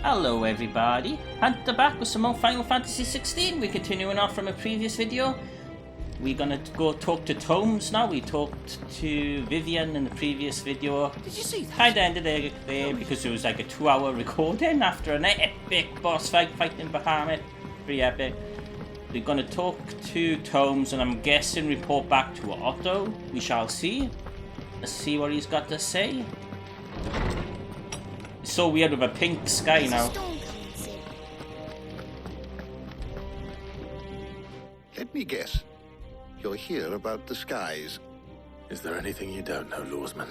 Hello everybody, Hunter back with some more Final Fantasy XVI. We're continuing off from a previous video. We're gonna go talk to Tomes now. We talked to Vivian in the previous video. Did you see that? Kinda ended there because it was like a 2-hour recording after an epic boss fight fighting Bahamut. Pretty epic. We're gonna talk to Tomes and I'm guessing report back to Otto. We shall see. Let's see what he's got to say. It's so weird with a pink sky now. Let me guess. You're here about the skies. Is there anything you don't know, Lawsman?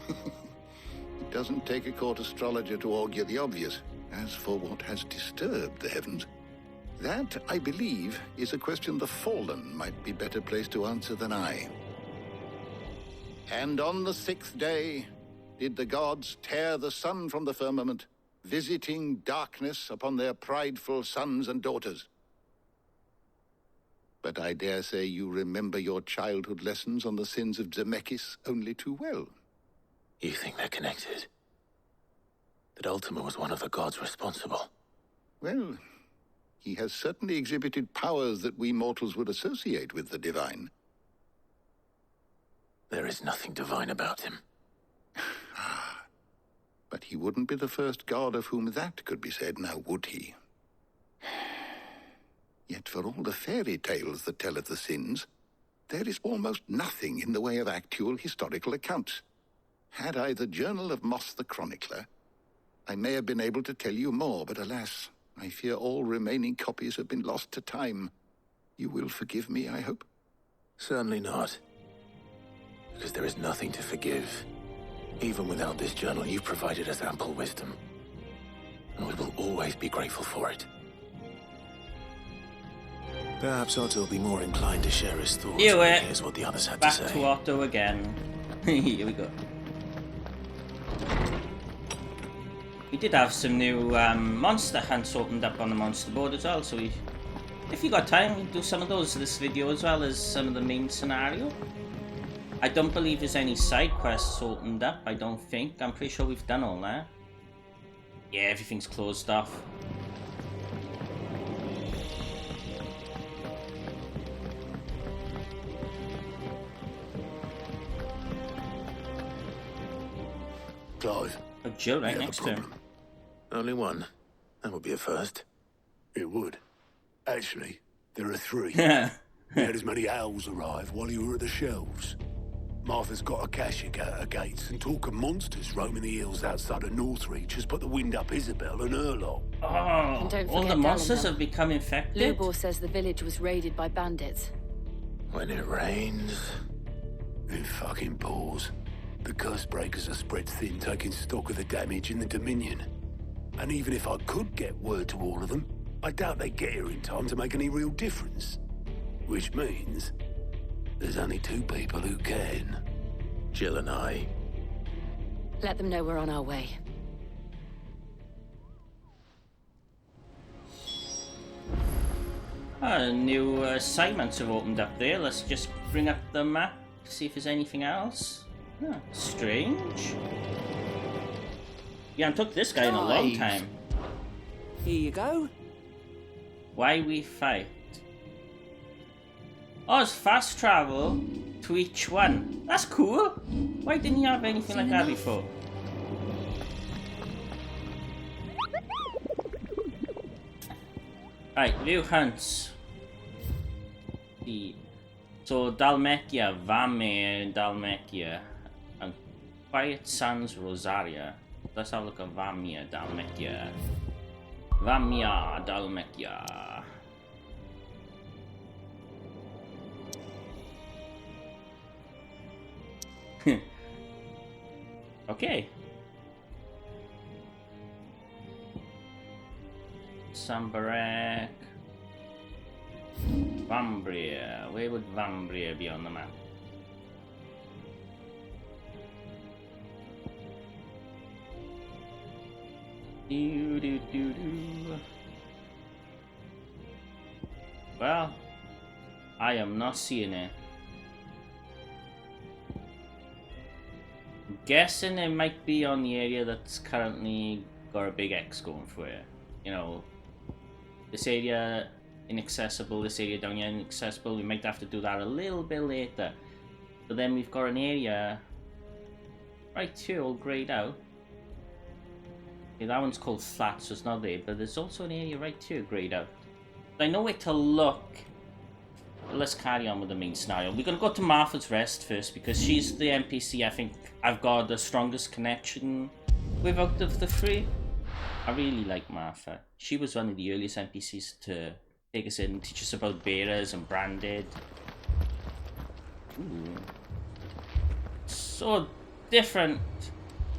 It doesn't take a court astrologer to augur the obvious. As for what has disturbed the heavens, that, I believe, is a question the Fallen might be better placed to answer than I. And on the 6th day, did the gods tear the sun from the firmament, visiting darkness upon their prideful sons and daughters. But I dare say you remember your childhood lessons on the sins of Zemeckis only too well. You think they're connected? That Ultima was one of the gods responsible? Well, he has certainly exhibited powers that we mortals would associate with the divine. There is nothing divine about him. But he wouldn't be the first god of whom that could be said, now would he? Yet for all the fairy tales that tell of the sins, there is almost nothing in the way of actual historical accounts. Had I the Journal of Moss the Chronicler, I may have been able to tell you more, but alas, I fear all remaining copies have been lost to time. You will forgive me, I hope? Certainly not. Because there is nothing to forgive. Even without this journal, you've provided us ample wisdom. And we will always be grateful for it. Perhaps Otto will be more inclined to share his thoughts when he hears what the others had to say. Back to Otto again. Here we go. We did have some new monster hunts opened up on the monster board as well, so if you got time, we'll do some of those in this video as well as some of the main scenario. I don't believe there's any side quests opened up, I don't think. I'm pretty sure we've done all that. Yeah, everything's closed off. Clive. Oh, Jill right next to him. Only one. That would be a first. It would. Actually, there are 3. We had as many owls arrive while you were at the shelves. Martha's got Akashic at her gates, and talk of monsters roaming the hills outside of Northreach has put the wind up Isabel and her lot. Oh, all the monsters have become infected? Lubor says the village was raided by bandits. When it rains... It fucking pours. The curse breakers are spread thin, taking stock of the damage in the Dominion. And even if I could get word to all of them, I doubt they'd get here in time to make any real difference. Which means... there's only 2 people who can. Jill and I. Let them know we're on our way. New assignments have opened up there. Let's just bring up the map, see if there's anything else. Huh, strange. Yeah, I took this guy in a long time. Here you go. Why we fight? Oh, it's fast travel to each one. That's cool. Why didn't you have anything like that before? Alright, view hunts. So Dalmekia, Vame, Dalmekia, and Quiet Sands, Rosaria. Let's have a look at Vamia, Dalmekia. Vamia, Dalmekia. Okay. Sambarak. Vambria. Where would Vambria be on the map? Well, I am not seeing it. Guessing it might be on the area that's currently got a big X going for it. You know, this area inaccessible, this area down here inaccessible. We might have to do that a little bit later. But then we've got an area right here all greyed out. Okay, that one's called flat, so it's not there. But there's also an area right here greyed out. I know where to look. But let's carry on with the main scenario. We're going to go to Martha's Rest first because she's the NPC I think I've got the strongest connection with out of the three. I really like Martha. She was one of the earliest NPCs to take us in, teach us about bearers and branded. Ooh. So different.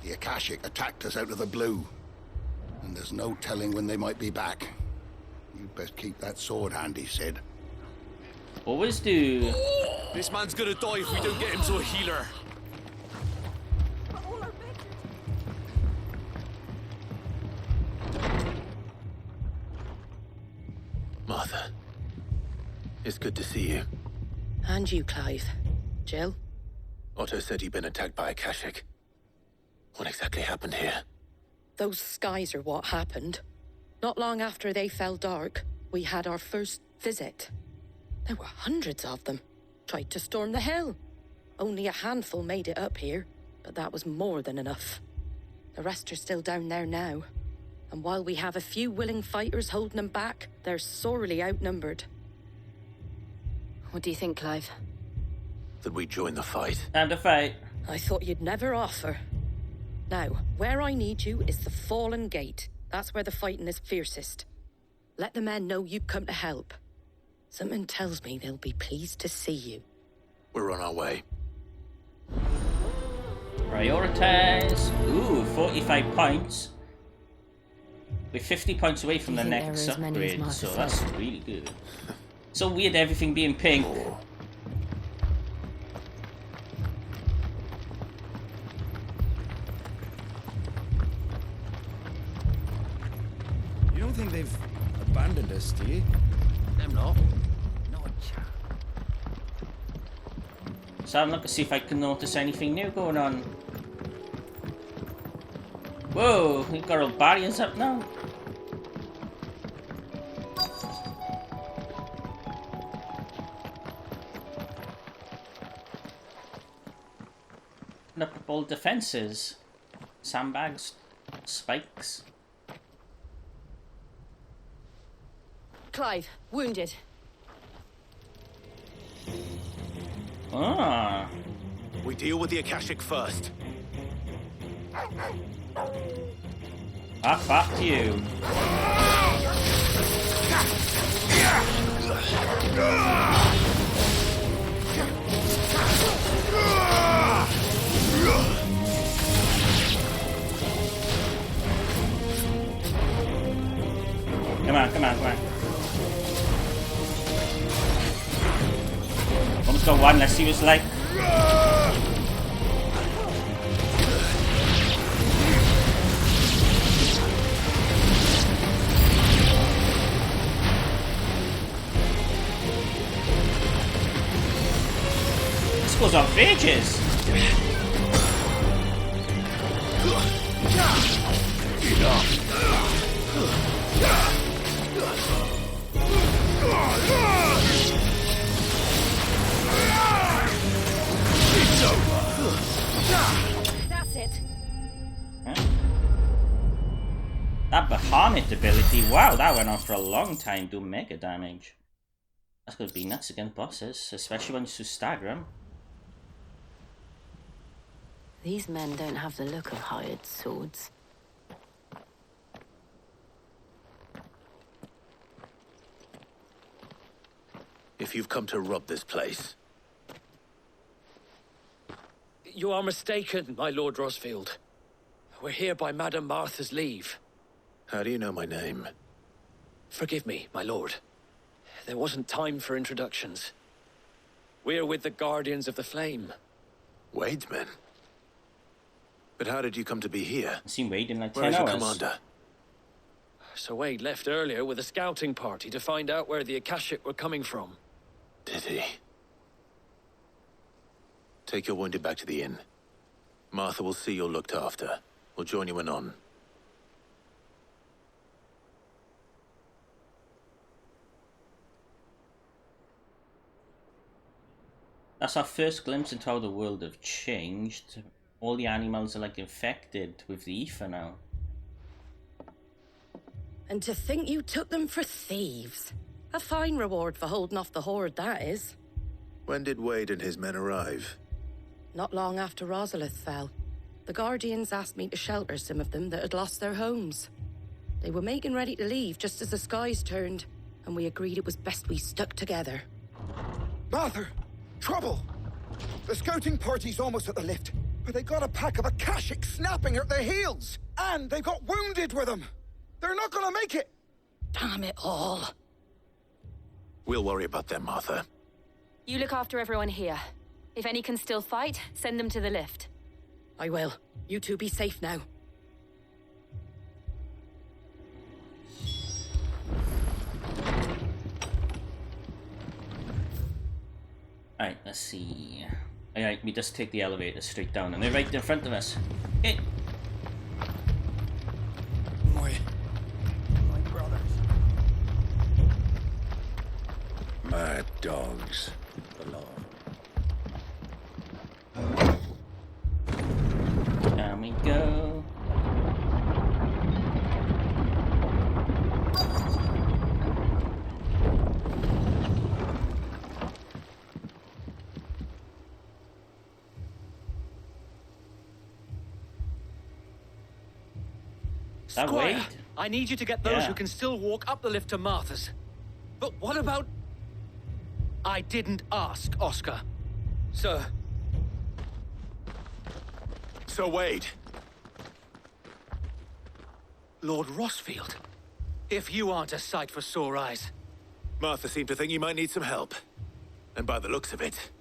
The Akashic attacked us out of the blue, and there's no telling when they might be back. You best keep that sword handy, Sid. Always do. This man's gonna die if we don't get him to a healer. Martha, it's good to see you. And you, Clive. Jill? Otto said he'd been attacked by Akashic. What exactly happened here? Those skies are what happened. Not long after they fell dark, we had our first visit. There were hundreds of them. Tried to storm the hill. Only a handful made it up here, but that was more than enough. The rest are still down there now. And while we have a few willing fighters holding them back, they're sorely outnumbered. What do you think, Clive? That we join the fight? Time to fight. I thought you'd never offer. Now, where I need you is the Fallen Gate. That's where the fighting is fiercest. Let the men know you've come to help. Something tells me they'll be pleased to see you. We're on our way. Prioritize. Ooh, 45 points. We're 50 points away from the next upgrade, so that's really good. So weird everything being pink. You don't think they've abandoned us, do you? Them not. Not a chance. So I'm looking to see if I can notice anything new going on. Whoa, we've got our barriers up now. Look up all defenses. Sandbags, spikes. Clive, wounded. Ah. We deal with the Akashic first. Back to you. Come on, come on, come on. Almost got one, let's see what it's like. This goes on for ages. That's it. That Bahamut ability, wow, that went on for a long time, doing mega damage. That's gonna be nuts against bosses, especially when you stagger them. These men don't have the look of hired swords. If you've come to rob this place, You are mistaken, my Lord Rosfield. We're here by Madame Martha's leave. how do you know my name? Forgive me, my lord. There wasn't time for introductions. We're with the Guardians of the Flame. Wade's men? But how did you come to be here? I've seen Wade in like 10 Where is your hours. commander? Sir Wade left earlier with a scouting party to find out where the Akashic were coming from. Did he? Take your wounded back to the inn. Martha will see you're looked after. We'll join you anon. That's our first glimpse into how the world have changed. All the animals are like infected with the ether now. And to think you took them for thieves. A fine reward for holding off the horde, that is. When did Wade and his men arrive? Not long after Rosalith fell, the Guardians asked me to shelter some of them that had lost their homes. They were making ready to leave just as the skies turned, and we agreed it was best we stuck together. Martha! Trouble! The scouting party's almost at the lift, but they got a pack of Akashic snapping at their heels! And they got wounded with them! They're not gonna make it! Damn it all. We'll worry about them, Martha. You look after everyone here. If any can still fight, send them to the lift. I will. You two be safe now. Alright, let's see. Alright, we just take the elevator straight down and they're right in front of us. Okay. My brothers. Mad dogs. Belong. Down we go. That Squire, Wade? I need you to get those Yeah. who can still walk up the lift to Martha's. But what about... I didn't ask, Oscar. Sir. So, Wade, Lord Rossfield. If you aren't a sight for sore eyes. Martha seemed to think you might need some help. And by the looks of it...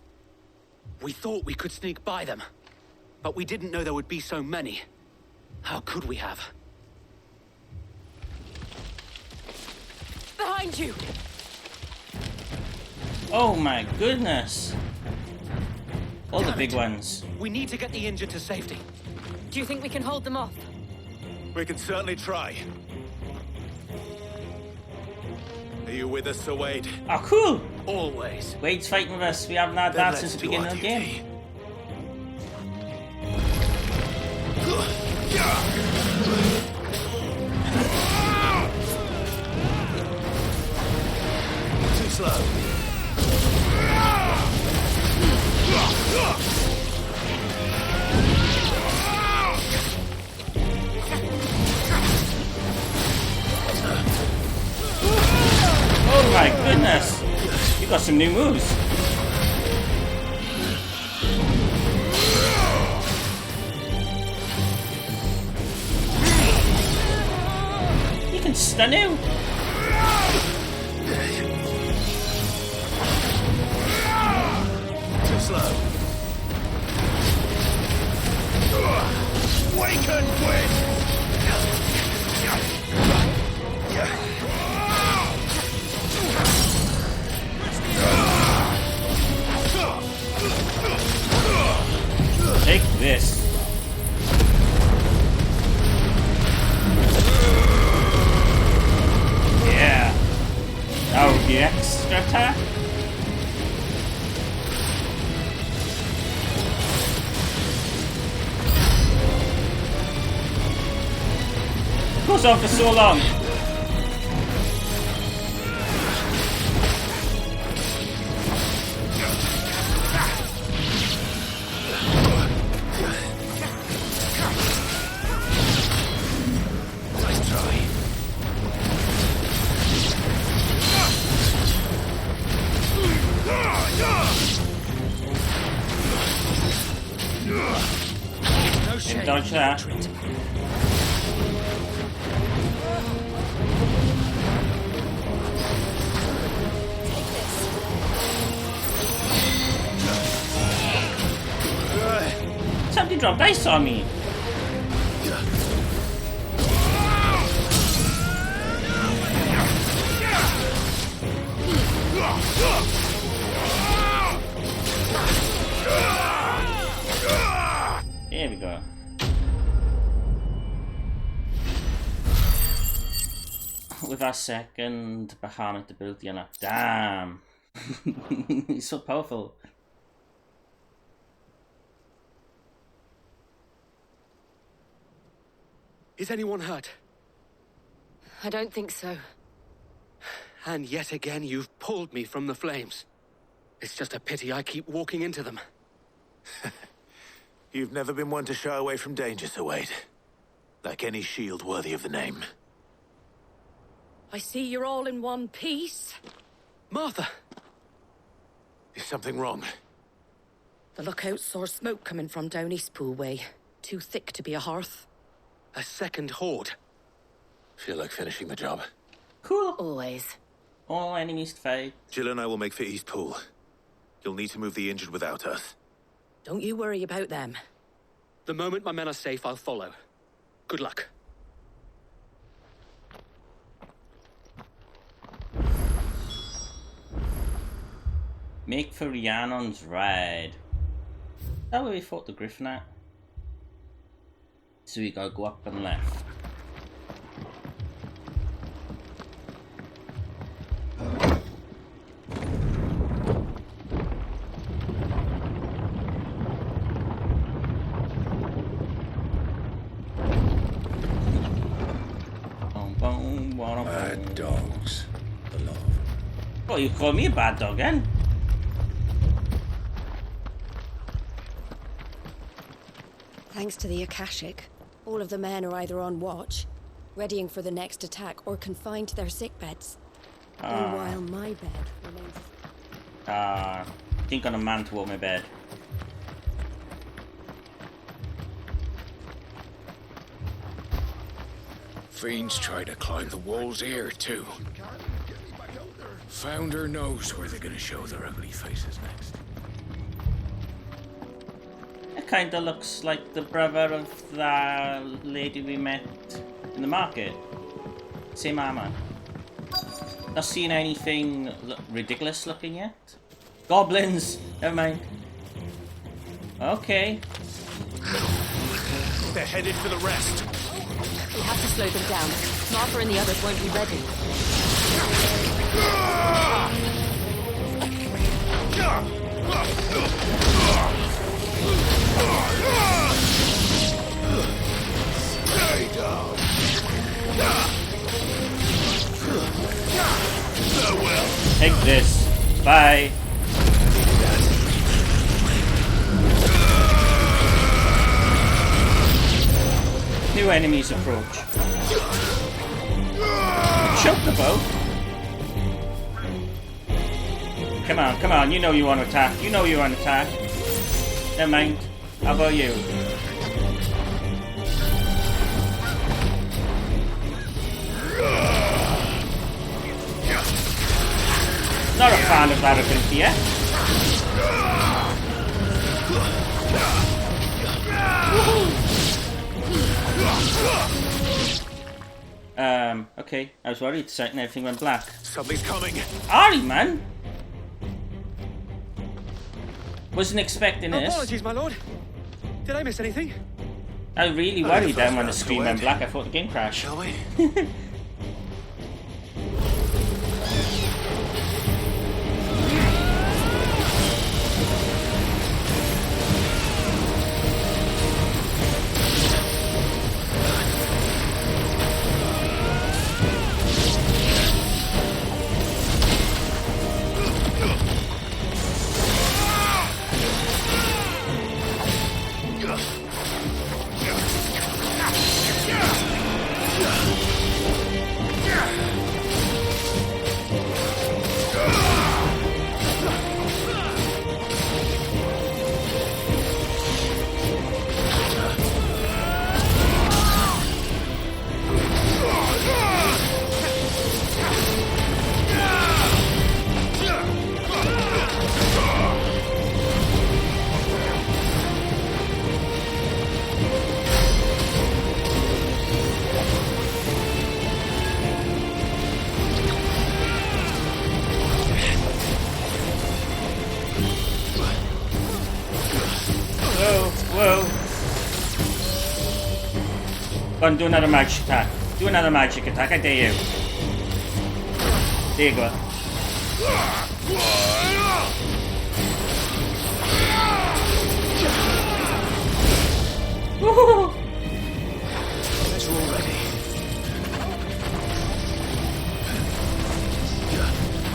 We thought we could sneak by them. But we didn't know there would be so many. How could we have? Behind you! Oh my goodness! All the Damn big it. ones. We need to get the injured to safety. Do you think we can hold them off? We can certainly try. Are you with us, Sir Wade? Oh, cool! Always. Wade's fighting with us. We haven't had Then that let's since the do beginning our of the game. duty. Too slow. Oh my goodness! You got some new moves. You can stun him. Too slow. Waken, Wade! Take this. Yeah. Oh, the extra attack. Goes on for so long. Nice try. No shame. Dodge that. Somebody dropped ice on me. There we go. With our second Bahamut ability unlocked. Damn! He's so powerful. Is anyone hurt? I don't think so. And yet again, you've pulled me from the flames. It's just a pity I keep walking into them. You've never been one to shy away from danger, Sir Wade. Like any shield worthy of the name. I see you're all in one piece. Martha! Is something wrong? The lookout saw smoke coming from down Eastpool way. Too thick to be a hearth. A second horde. Feel like finishing the job. Cool. Always. All enemies to fight. Jill and I will make for Eastpool. You'll need to move the injured without us. Don't you worry about them. The moment my men are safe, I'll follow. Good luck. Make for Rhiannon's ride. Is that where we fought the Griffin at? So we gotta go up and left. Bad dogs. The law. Oh, you call me a bad dog, then? Thanks to the Akashic, all of the men are either on watch, readying for the next attack, or confined to their sickbeds. All while my bed remains... Think on a man toward my bed. Fiends try to climb the walls here, too. Founder knows where they're gonna show their ugly faces next. It kinda looks like the brother of the lady we met in the market. Same armor. Not seen anything ridiculous looking yet. Goblins! Never mind. Okay. They're headed for the rest. We have to slow them down. Martha and the others won't be ready. Stay down. Farewell. Take this. Bye. New enemies approach. Choke the boat. Come on, come on. You know you want to attack. You know you want to attack. Never mind. How about you? Not a fan of that ability yet. Okay. I was worried the second everything went black. Something's coming. Ari, man! Wasn't expecting this. Apologies, my lord. Did I miss anything? I was really worried then when the screen went black. I thought the game crashed. Shall we? Go on, do another magic attack. Do another magic attack, I dare you. There you go. Let's Guards are all ready.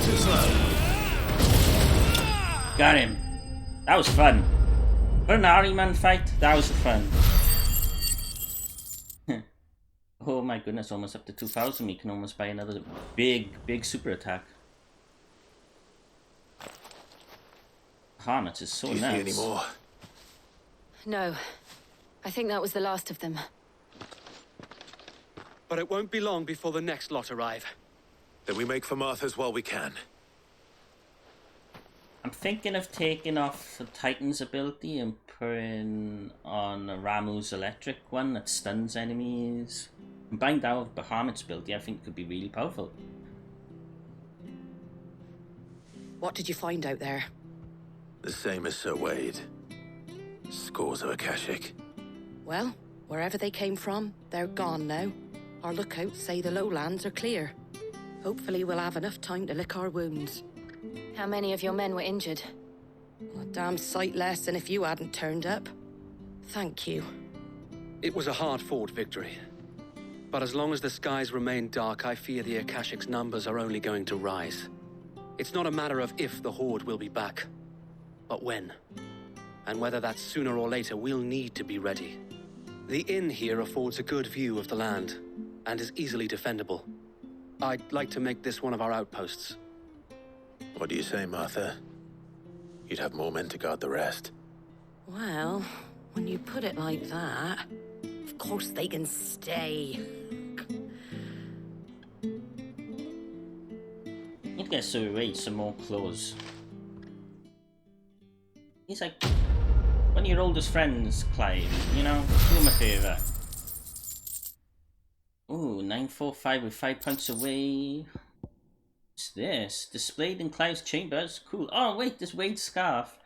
Too slow. Got him. That was fun. For an Ahriman fight, that was fun. Oh my goodness, almost up to 2,000. We can almost buy another big super attack. Harness is so Do you nice. see any more? No. I think that was the last of them. But it won't be long before the next lot arrive. Then we make for Martha's while we can. I'm thinking of taking off the Titan's ability and putting on Ramu's electric one that stuns enemies. Combined that with Bahamut's ability, I think it could be really powerful. What did you find out there? The same as Sir Wade. Scores of Akashic. Well, wherever they came from, they're gone now. Our lookouts say the lowlands are clear. Hopefully we'll have enough time to lick our wounds. How many of your men were injured? A damn sight less than if you hadn't turned up. Thank you. It was a hard-fought victory. But as long as the skies remain dark, I fear the Akashic's numbers are only going to rise. It's not a matter of if the Horde will be back, but when. And whether that's sooner or later, we'll need to be ready. The inn here affords a good view of the land, and is easily defendable. I'd like to make this one of our outposts. What do you say, Martha? You'd have more men to guard the rest. Well, when you put it like that, of course they can stay. I guess so. Wait, some more clothes. He's like one of your oldest friends, Clive. You know, do him a favour. Ooh, 945 with 5 points away. What's this? Displayed in Clive's chambers. Cool. Oh wait, this Wade's scarf.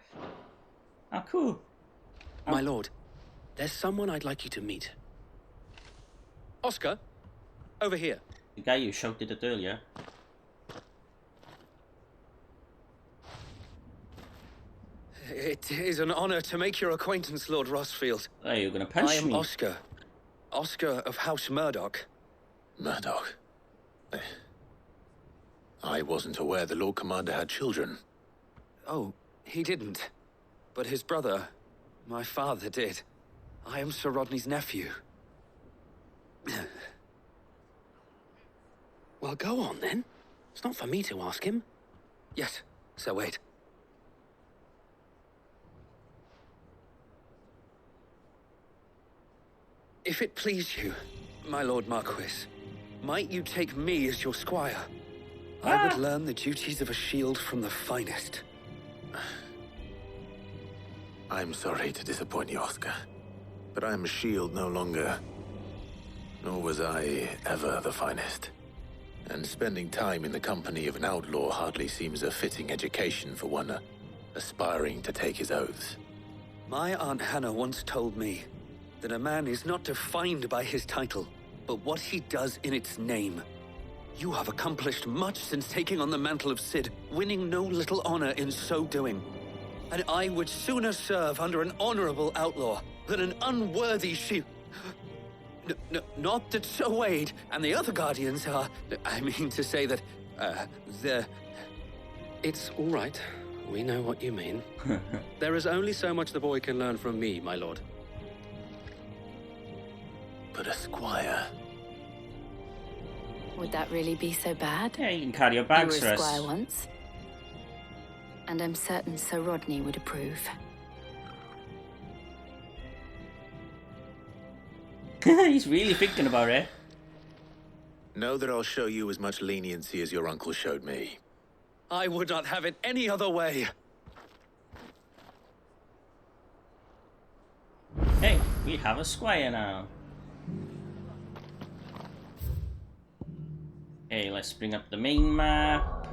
Oh, cool. My lord, there's someone I'd like you to meet. Oscar, over here. The guy you shouted at earlier. It is an honor to make your acquaintance, Lord Rossfield. Oh, you're gonna punch me. I am Oscar. Oscar of House Murdoch. Murdoch? I wasn't aware the Lord Commander had children. Oh, he didn't. But his brother, my father, did. I am Sir Rodney's nephew. Well, go on, then. It's not for me to ask him. Yes, Sir Wade. If it please you, my Lord Marquis, might you take me as your squire? I would learn the duties of a shield from the finest. I'm sorry to disappoint you, Oscar, but I'm a shield no longer. Nor was I ever the finest. And spending time in the company of an outlaw hardly seems a fitting education for one aspiring to take his oaths. My Aunt Hannah once told me that a man is not defined by his title, but what he does in its name. You have accomplished much since taking on the mantle of Cid, winning no little honor in so doing. And I would sooner serve under an honorable outlaw than an unworthy shield. Not that Sir Wade and the other Guardians are... I mean to say that, they're... It's all right. We know what you mean. There is only so much the boy can learn from me, my lord. But a squire... Would that really be so bad? Yeah, you can carry your bags for You were a us. squire once. And I'm certain Sir Rodney would approve. He's really thinking about it. Know that I'll show you as much leniency as your uncle showed me. I would not have it any other way. Hey, we have a squire now. Okay, let's bring up the main map.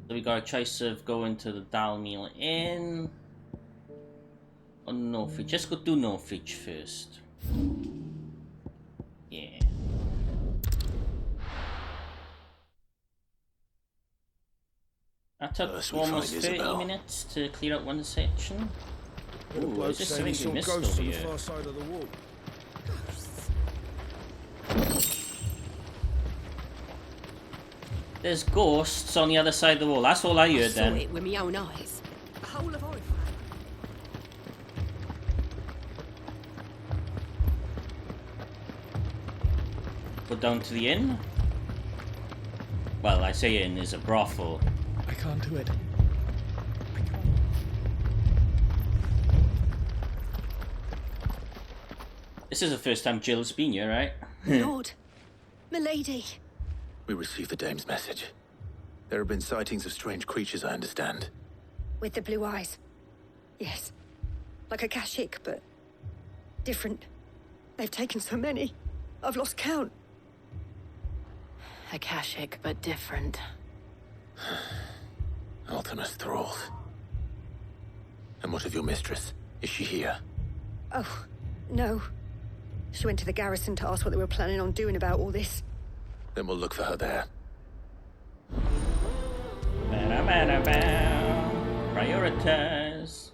So we got a choice of going to the Dalmeal Inn or Northreach. Let's go do Northreach first. Yeah. That took First we almost find 30 Isabel. minutes to clear out one section. The Ooh, bloke is this saying he something we saw missed ghosts over on the here? far side of the wall. There's ghosts on the other side of the wall. That's all I heard saw then. it with my own eyes. The whole of Oriflamme. Go down to the inn. Well, I say inn is a brothel. I can't do it. This is the first time Jill's been here, right? Lord, milady. We received the dame's message. There have been sightings of strange creatures, I understand. With the blue eyes. Yes. Like Akashic, but different. They've taken so many. I've lost count. Akashic, but different. Ultimus thralls. And what of your mistress? Is she here? Oh, no. She went to the garrison to ask what they were planning on doing about all this. Then we'll look for her there. Prioritize.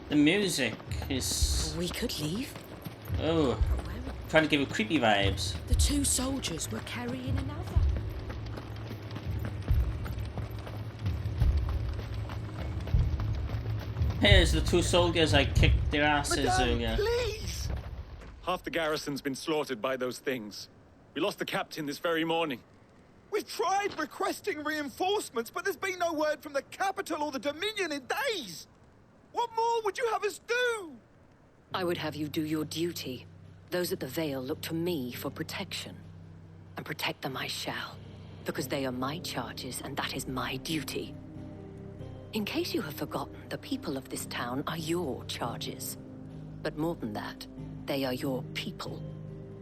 The music is... We could leave. Oh, trying to give it creepy vibes. The two soldiers were carrying another. Here's the two soldiers I kicked their asses earlier. Please! Half the garrison's been slaughtered by those things. We lost the captain this very morning. We've tried requesting reinforcements, but there's been no word from the capital or the Dominion in days. What more would you have us do? I would have you do your duty. Those at the Vale look to me for protection. And protect them I shall. Because they are my charges, and that is my duty. In case you have forgotten, the people of this town are your charges. But more than that, they are your people.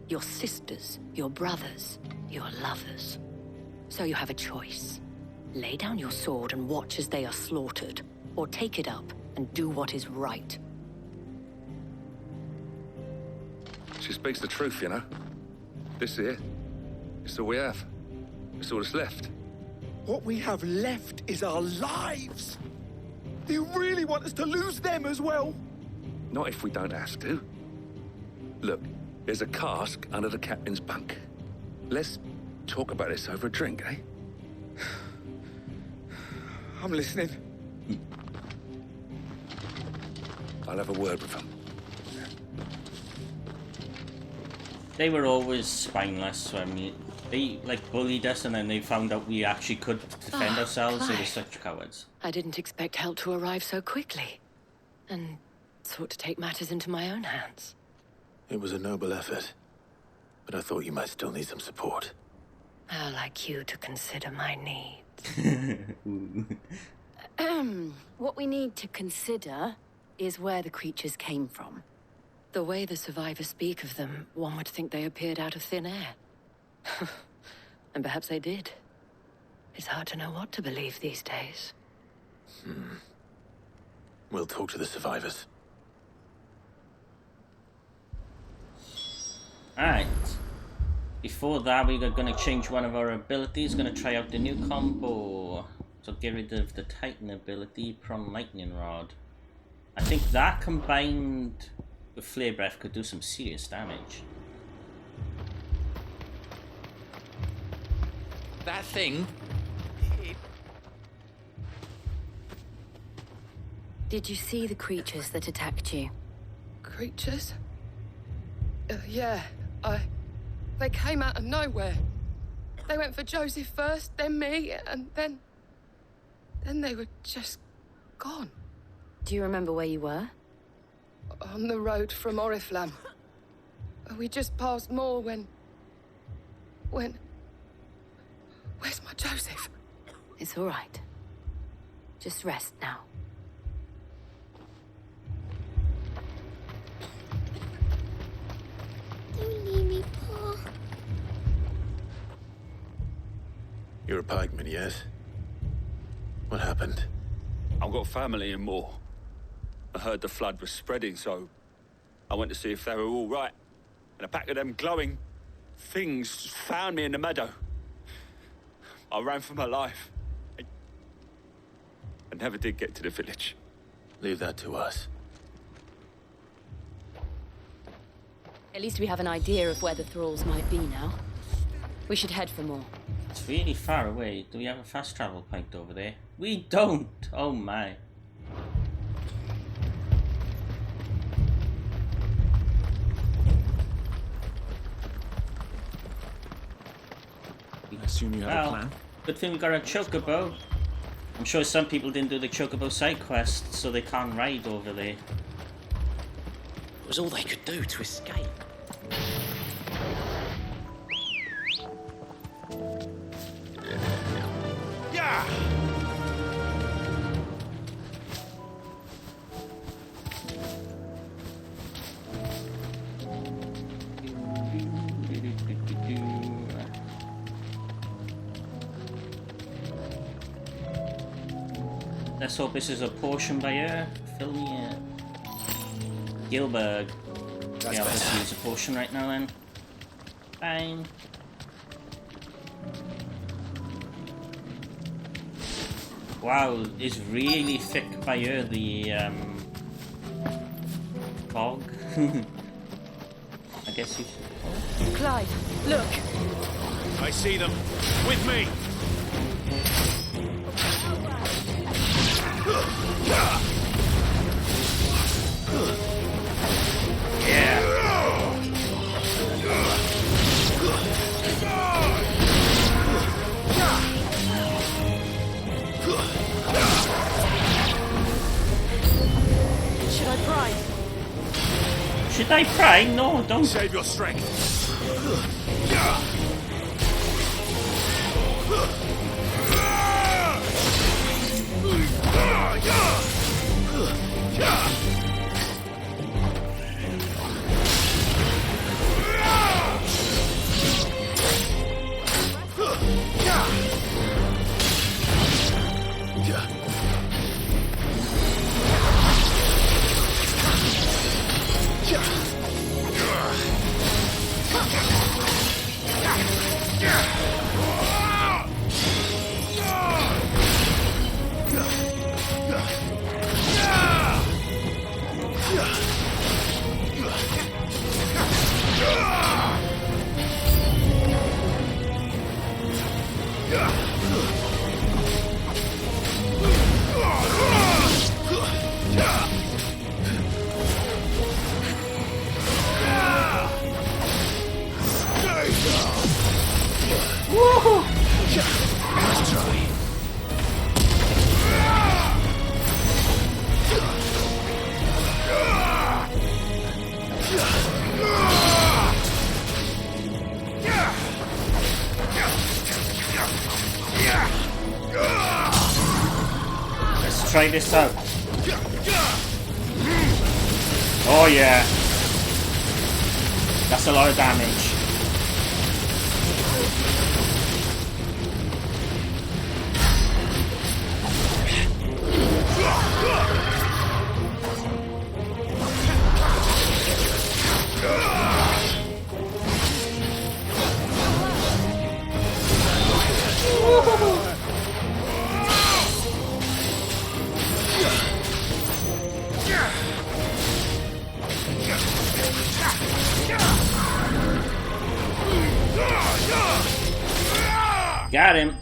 Your sisters, your brothers, your lovers. So you have a choice. Lay down your sword and watch as they are slaughtered, or take it up and do what is right. She speaks the truth, you know. This here, it's all we have. It's all that's left. What we have left is our lives. Do you really want us to lose them as well? Not if we don't have to. Look, there's a cask under the captain's bunk. Let's talk about this over a drink, eh? I'm listening. I'll have a word with them. They were always spineless. I mean, they like bullied us, and then they found out we actually could defend ourselves. They were such cowards. I didn't expect help to arrive so quickly, and sought to take matters into my own hands. It was a noble effort, but I thought you might still need some support. How like you to consider my needs. What we need to consider is where the creatures came from. The way the survivors speak of them, one would think they appeared out of thin air. And perhaps they did. It's hard to know what to believe these days. We'll talk to the survivors. Alright. Before that, we're going to change one of our abilities. Going to try out the new combo. So get rid of the Titan ability, Prone Lightning Rod. I think that combined with Flare Breath could do some serious damage. That thing... Did you see the creatures that attacked you? Creatures? Yeah, they came out of nowhere. They went for Joseph first, then me, and then they were just gone. Do you remember where you were? On the road from Oriflamme. We just passed more when... Where's my Joseph? It's all right. Just rest now. Don't leave me, Pa. You're a pikeman, yes? What happened? I've got family in Moor. I heard the flood was spreading, so I went to see if they were all right. And a pack of them glowing things found me in the meadow. I ran for my life. I never did get to the village. Leave that to us. At least we have an idea of where the thralls might be now. We should head for more. It's really far away. Do we have a fast travel point over there? We don't! Oh my. I assume you have a plan? Good thing we got a chocobo. I'm sure some people didn't do the chocobo side quest, so they can't ride over there. It was all they could do to escape. Yeah! Let's hope this is a portion by her. Fill me in. Gilbert. Yeah, let's use a potion right now then. Fine. Wow, it's really thick by her, the fog. I guess you should... Clive, look! I see them. With me! Should I pry? Should I pry? No, don't. Save your strength. Let's try this out. Oh yeah. That's a lot of damage. Got him.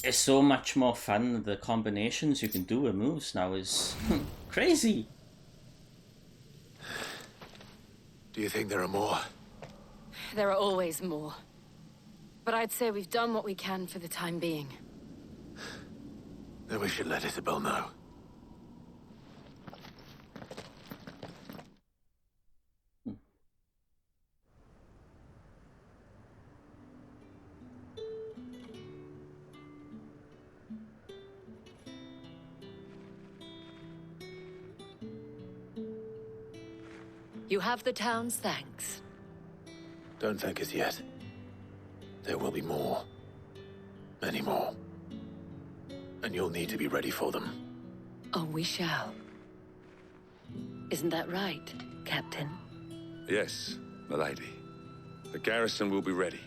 It's so much more fun. The combinations you can do with moves now is crazy. Do you think there are more? There are always more. But I'd say we've done what we can for the time being. Then we should let Isabel know. You have the town's thanks. Don't thank us yet. There will be more. Many more. And you'll need to be ready for them. Oh, we shall. Isn't that right, Captain? Yes, milady. The garrison will be ready.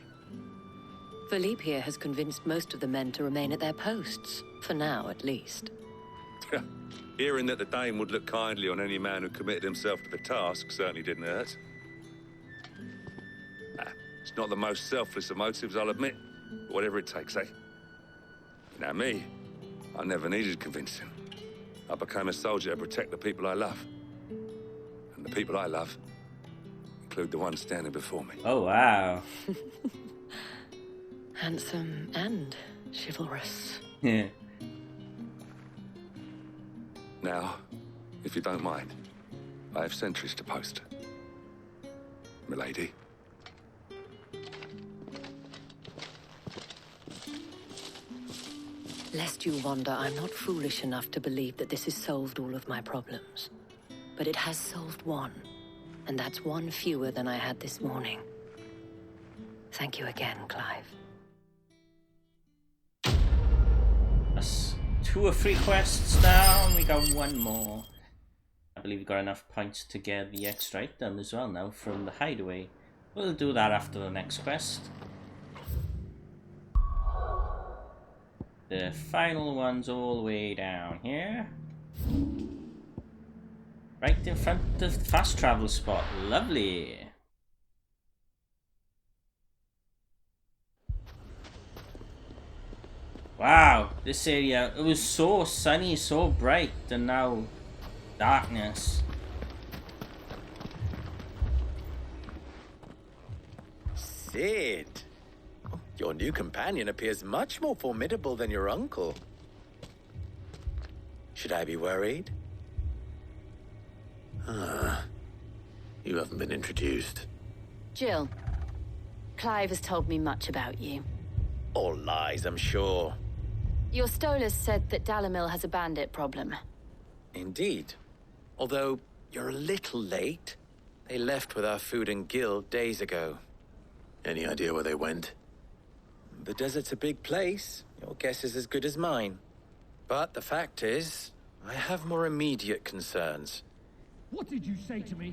Philippe here has convinced most of the men to remain at their posts. For now, at least. Hearing that the Dane would look kindly on any man who committed himself to the task certainly didn't hurt. It's not the most selfless of motives, I'll admit. But whatever it takes, eh? Now me, I never needed convincing. I became a soldier to protect the people I love. And the people I love include the ones standing before me. Oh, wow. Handsome and chivalrous. Yeah. Now, if you don't mind, I have sentries to post. Milady. Lest you wonder, I'm not foolish enough to believe that this has solved all of my problems. But it has solved one, and that's one fewer than I had this morning. Thank you again, Clive. That's 2 or 3 quests down. We got 1 more. I believe we got enough points to get the extra item as well now from the hideaway. We'll do that after the next quest. The final one's all the way down here. Right in front of the fast travel spot. Lovely. Wow, this area, it was so sunny, so bright, and now darkness. Sid, your new companion appears much more formidable than your uncle. Should I be worried? You haven't been introduced. Jill, Clive has told me much about you. All lies, I'm sure. Your Stolas said that Dalimil has a bandit problem. Indeed. Although, you're a little late. They left with our food and guild days ago. Any idea where they went? The desert's a big place. Your guess is as good as mine. But the fact is, I have more immediate concerns. What did you say to me?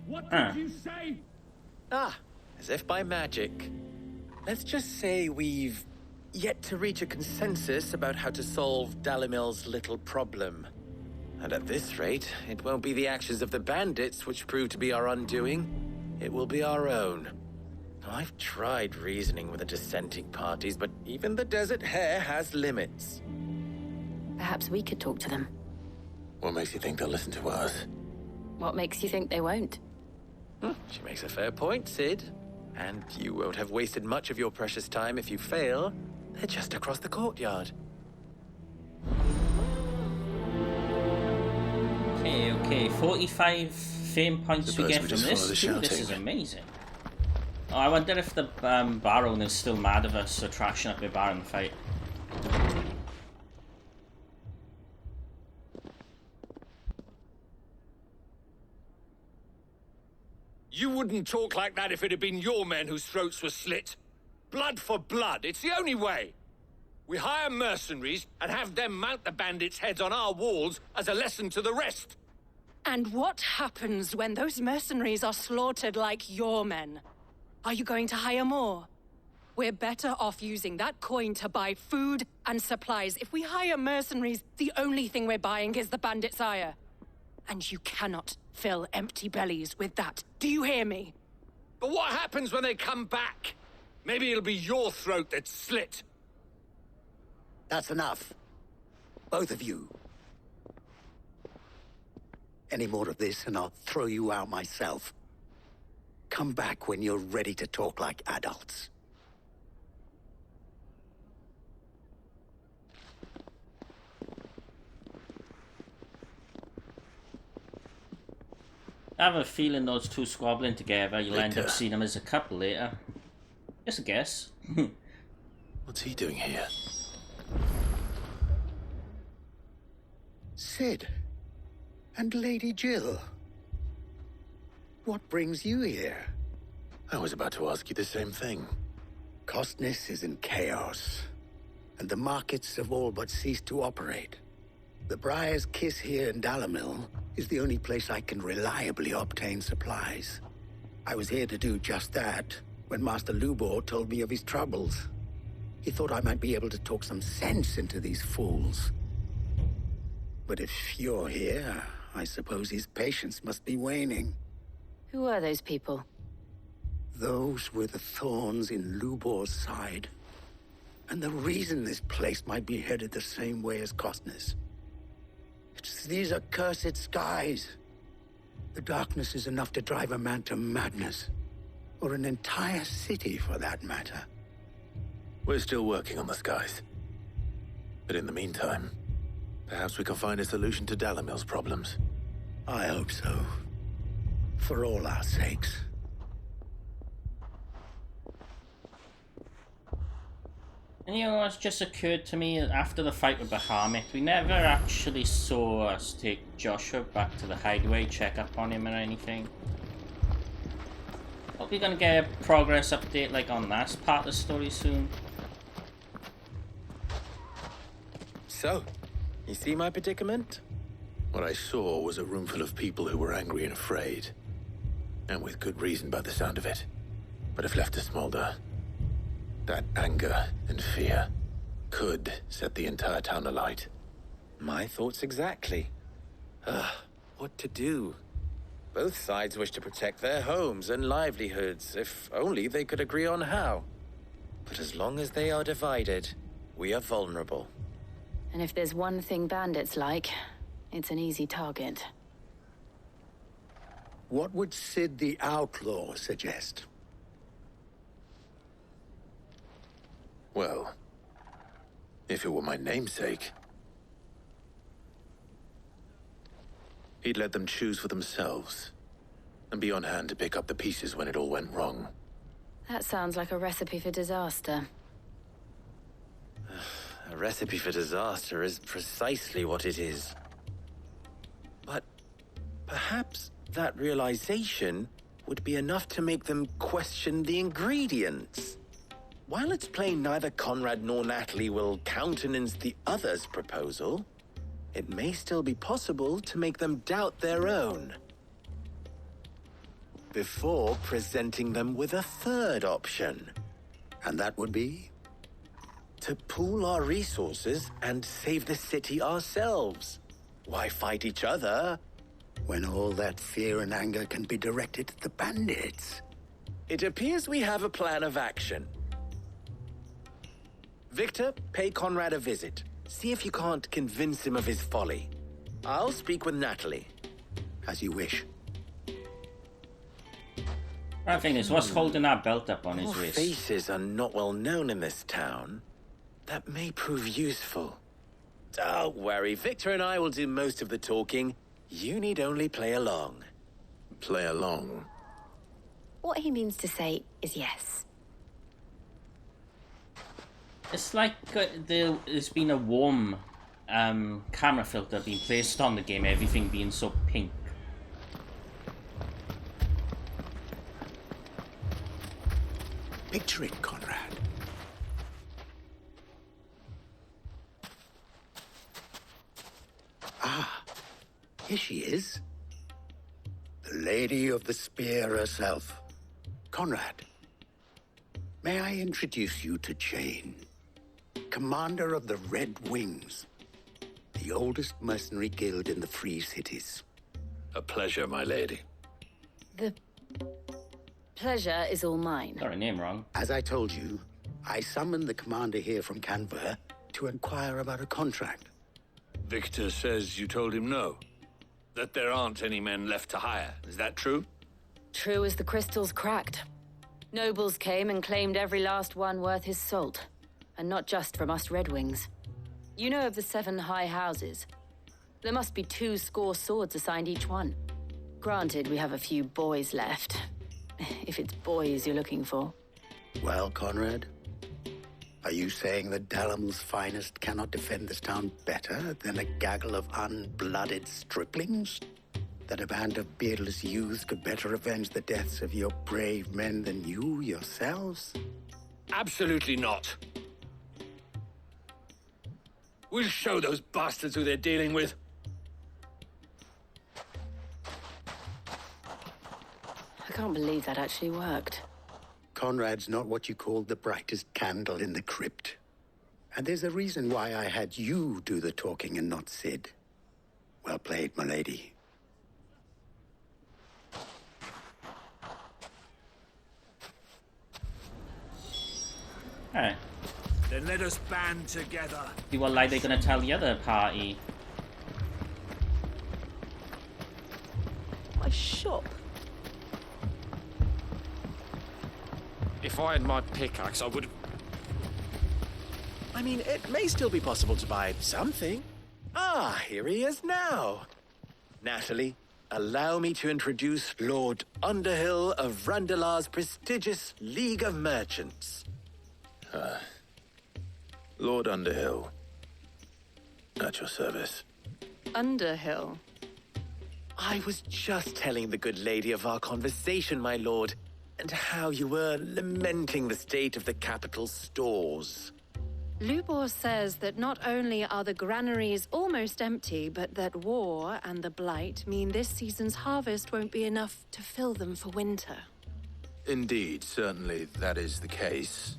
What did you say? Ah, as if by magic. Let's just say we've yet to reach a consensus about how to solve Dalimil's little problem. And at this rate, it won't be the actions of the bandits which prove to be our undoing. It will be our own. I've tried reasoning with the dissenting parties, but even the Desert Hare has limits. Perhaps we could talk to them. What makes you think they'll listen to us? What makes you think they won't? She makes a fair point, Sid. And you won't have wasted much of your precious time if you fail. They're just across the courtyard. Okay, 45 fame points we get from this too. This is amazing. Oh, I wonder if the bar owner's still mad at us for trashing up the bar in the fight. You wouldn't talk like that if it had been your men whose throats were slit. Blood for blood, it's the only way. We hire mercenaries and have them mount the bandits' heads on our walls as a lesson to the rest. And what happens when those mercenaries are slaughtered like your men? Are you going to hire more? We're better off using that coin to buy food and supplies. If we hire mercenaries, the only thing we're buying is the bandits' ire. And you cannot fill empty bellies with that. Do you hear me? But what happens when they come back? Maybe it'll be your throat that's slit. That's enough. Both of you. Any more of this and I'll throw you out myself. Come back when you're ready to talk like adults. I have a feeling those two squabbling together, you'll end up seeing them as a couple later. Just a guess. What's he doing here? Sid. And Lady Jill. What brings you here? I was about to ask you the same thing. Costness is in chaos, and the markets have all but ceased to operate. The Briar's Kiss here in Dalimil is the only place I can reliably obtain supplies. I was here to do just that when Master Lubor told me of his troubles. He thought I might be able to talk some sense into these fools. But if you're here, I suppose his patience must be waning. Who are those people? Those were the thorns in Lubor's side. And the reason this place might be headed the same way as Costner's. It's these accursed skies. The darkness is enough to drive a man to madness. Or an entire city, for that matter. We're still working on the skies. But in the meantime, perhaps we can find a solution to Dalimil's problems. I hope so. For all our sakes. And you know what's just occurred to me after the fight with Bahamut, we never actually saw us take Joshua back to the hideaway, check up on him or anything. Hope we're gonna get a progress update like on that part of the story soon. So, you see my predicament? What I saw was a room full of people who were angry and afraid. And with good reason by the sound of it. But if left to smolder, that anger and fear could set the entire town alight. My thoughts exactly. What to do? Both sides wish to protect their homes and livelihoods, if only they could agree on how. But as long as they are divided, we are vulnerable. And if there's one thing bandits like, it's an easy target. What would Sid the Outlaw suggest? Well, if it were my namesake, he'd let them choose for themselves and be on hand to pick up the pieces when it all went wrong. That sounds like a recipe for disaster. A recipe for disaster is precisely what it is. But perhaps that realization would be enough to make them question the ingredients. While it's plain neither Conrad nor Natalie will countenance the other's proposal, it may still be possible to make them doubt their own. Before presenting them with a third option. And that would be? To pool our resources and save the city ourselves. Why fight each other? When all that fear and anger can be directed at the bandits. It appears we have a plan of action. Victor, pay Conrad a visit. See if you can't convince him of his folly. I'll speak with Natalie. As you wish. I think is what's holding that belt up on his Our wrist. faces are not well known in this town. That may prove useful. Don't worry, Victor and I will do most of the talking. You need only play along. Play along? What he means to say is yes. It's like there's been a warm camera filter being placed on the game, everything being so pink. Picture it, Conrad. Ah, here she is. The Lady of the Spear herself. Conrad, may I introduce you to Jane, commander of the Red Wings, the oldest mercenary guild in the Free Cities. A pleasure, my lady. The pleasure is all mine. Got her name wrong. As I told you, I summoned the commander here from Canberra to inquire about a contract. Victor says you told him no. That there aren't any men left to hire. Is that true? True as the crystals cracked. Nobles came and claimed every last one worth his salt. And not just from us Red Wings. You know of the 7 high houses. There must be 2 swords assigned each one. Granted, we have a few boys left. If it's boys you're looking for. Well, Conrad, are you saying that Dalimil's finest cannot defend this town better than a gaggle of unblooded striplings? That a band of beardless youths could better avenge the deaths of your brave men than you yourselves? Absolutely not. We'll show those bastards who they're dealing with. I can't believe that actually worked. Conrad's not what you called the brightest candle in the crypt. And there's a reason why I had you do the talking and not Sid. Well played, my lady. Alright. Then let us band together. See what lie they're gonna tell the other party. My shop. If I had my pickaxe, I would have... I mean, it may still be possible to buy something. Ah, here he is now. Natalie, allow me to introduce Lord Underhill of Randalar's prestigious League of Merchants. Lord Underhill. At your service. Underhill? I was just telling the good lady of our conversation, my lord, and how you were lamenting the state of the capital's stores. Lubor says that not only are the granaries almost empty, but that war and the Blight mean this season's harvest won't be enough to fill them for winter. Indeed, certainly that is the case.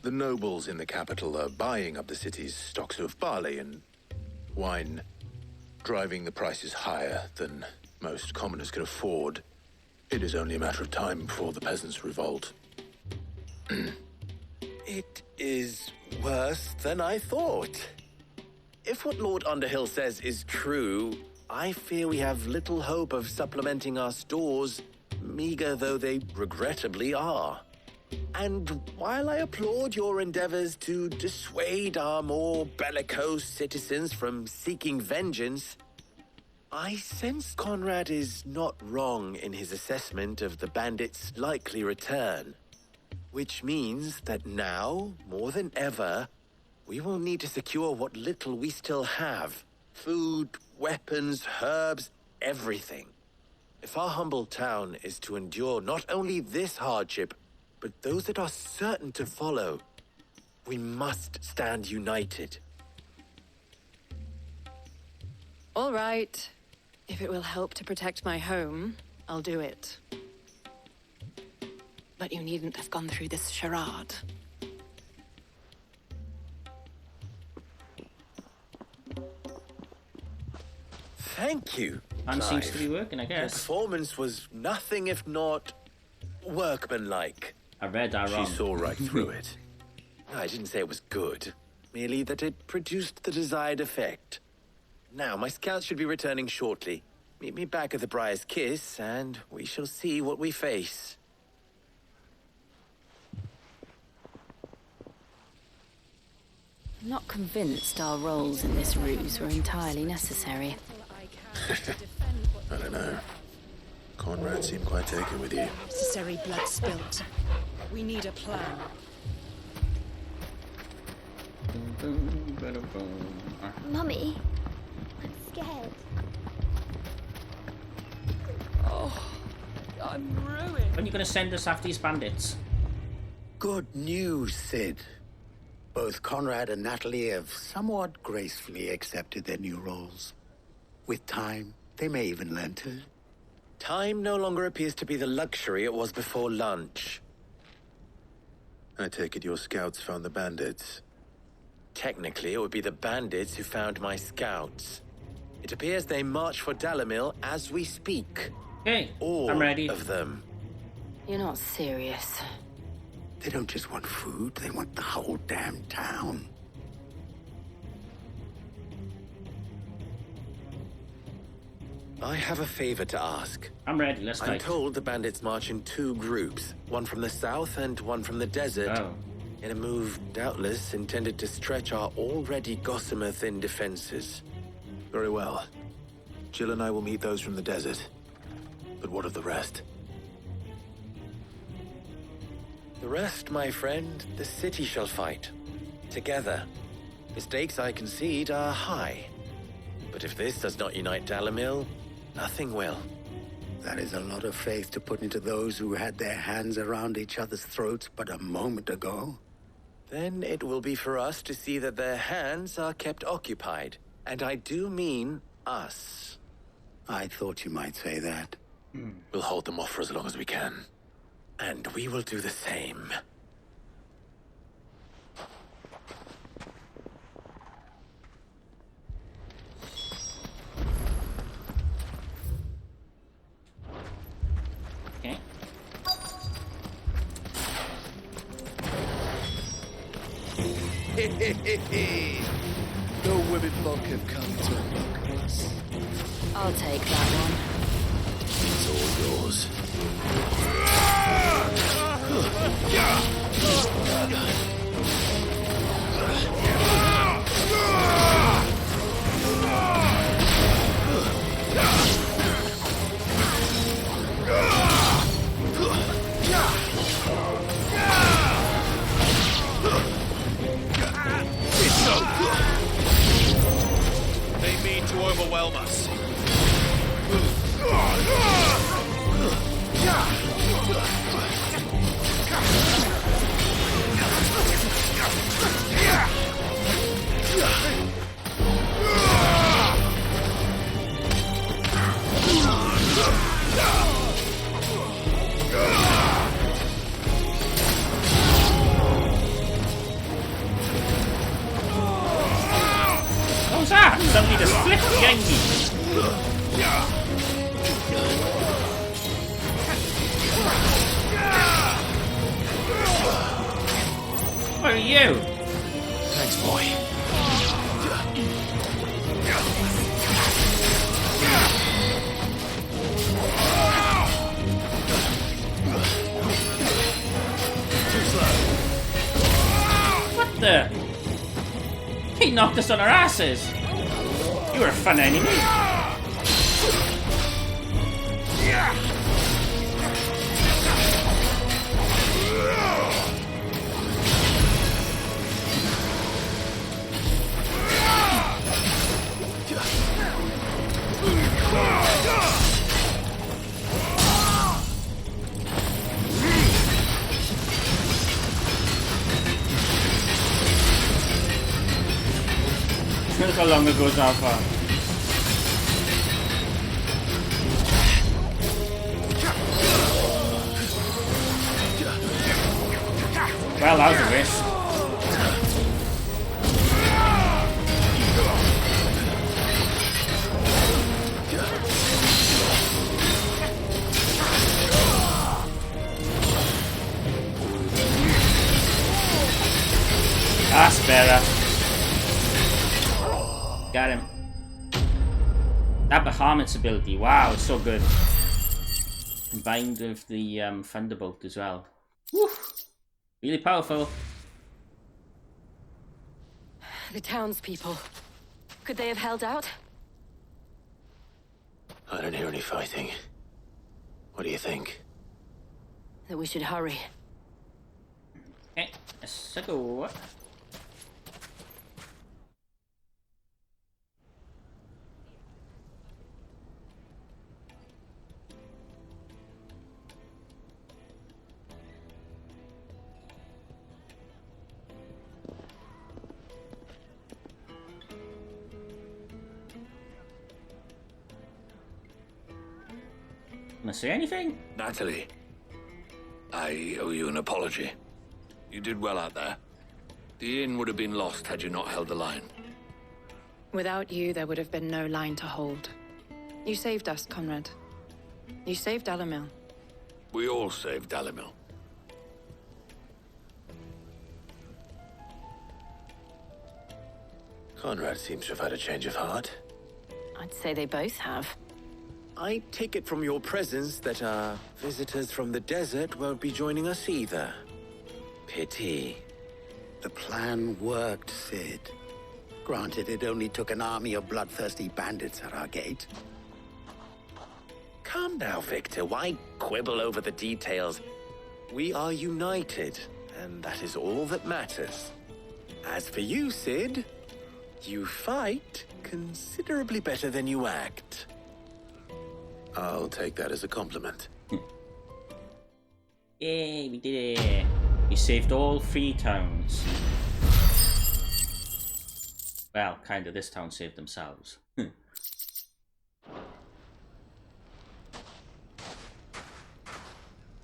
The nobles in the capital are buying up the city's stocks of barley and wine, driving the prices higher than most commoners can afford. It is only a matter of time before the peasants revolt. It is worse than I thought. If what Lord Underhill says is true, I fear we have little hope of supplementing our stores, meager though they regrettably are. And while I applaud your endeavors to dissuade our more bellicose citizens from seeking vengeance, I sense Conrad is not wrong in his assessment of the bandits' likely return. Which means that now, more than ever, we will need to secure what little we still have. Food, weapons, herbs, everything. If our humble town is to endure not only this hardship, but those that are certain to follow, we must stand united. All right. If it will help to protect my home, I'll do it. But you needn't have gone through this charade. Thank you, And Clive. seems to be working, I Your guess. performance was nothing if not workmanlike. I read that wrong. She saw right through it. I didn't say it was good, merely that it produced the desired effect. Now, my scouts should be returning shortly. Meet me back at the Briar's Kiss, and we shall see what we face. I'm not convinced our roles in this ruse were entirely necessary. I don't know. Conrad seemed quite taken with you. Necessary blood spilt. We need a plan. Mummy, I'm scared. Oh, I'm ruined. When are you going to send us after these bandits? Good news, Sid. Both Conrad and Natalie have somewhat gracefully accepted their new roles. With time, they may even learn to. Time no longer appears to be the luxury it was before lunch. I take it your scouts found the bandits. Technically, it would be the bandits who found my scouts. It appears they march for Dalamil as we speak. Okay, All I'm ready. of them. You're not serious. They don't just want food, they want the whole damn town. I have a favor to ask. I'm ready, let's I'm fight. told the bandits march in two groups, one from the south and one from the desert. Oh. In a move, doubtless, intended to stretch our already gossamer-thin defenses. Very well. Jill and I will meet those from the desert. But what of the rest? The rest, my friend, the city shall fight. Together. The stakes, I concede, are high. But if this does not unite Dalamil, nothing will. That is a lot of faith to put into those who had their hands around each other's throats but a moment ago. Then it will be for us to see that their hands are kept occupied. And I do mean us. I thought you might say that. We'll hold them off for as long as we can. And we will do the same. No women folk have come to mock us. I'll take that one. It's all yours. They mean to overwhelm us. What was that? Somebody just flipped behind me. What are you? Thanks, boy. Too slow. What the? He knocked us on our asses. You were a fun enemy. Look how long it goes on for. Well, that was a waste. That's better. Got him. That Bahamut's ability, wow, it's so good. Combined with the Thunderbolt as well. Woo! Really powerful. The townspeople. Could they have held out? I don't hear any fighting. What do you think? That we should hurry. Okay, let's go. Wanna say anything? Natalie, I owe you an apology. You did well out there. The inn would have been lost had you not held the line. Without you, there would have been no line to hold. You saved us, Conrad. You saved Dalimil. We all saved Dalimil. Conrad seems to have had a change of heart. I'd say they both have. I take it from your presence that our visitors from the desert won't be joining us either. Pity. The plan worked, Sid. Granted, it only took an army of bloodthirsty bandits at our gate. Calm now, Victor. Why quibble over the details? We are united, and that is all that matters. As for you, Sid, you fight considerably better than you act. I'll take that as a compliment. Yay, we did it. We saved all 3 towns. Well, kind of. This town saved themselves. I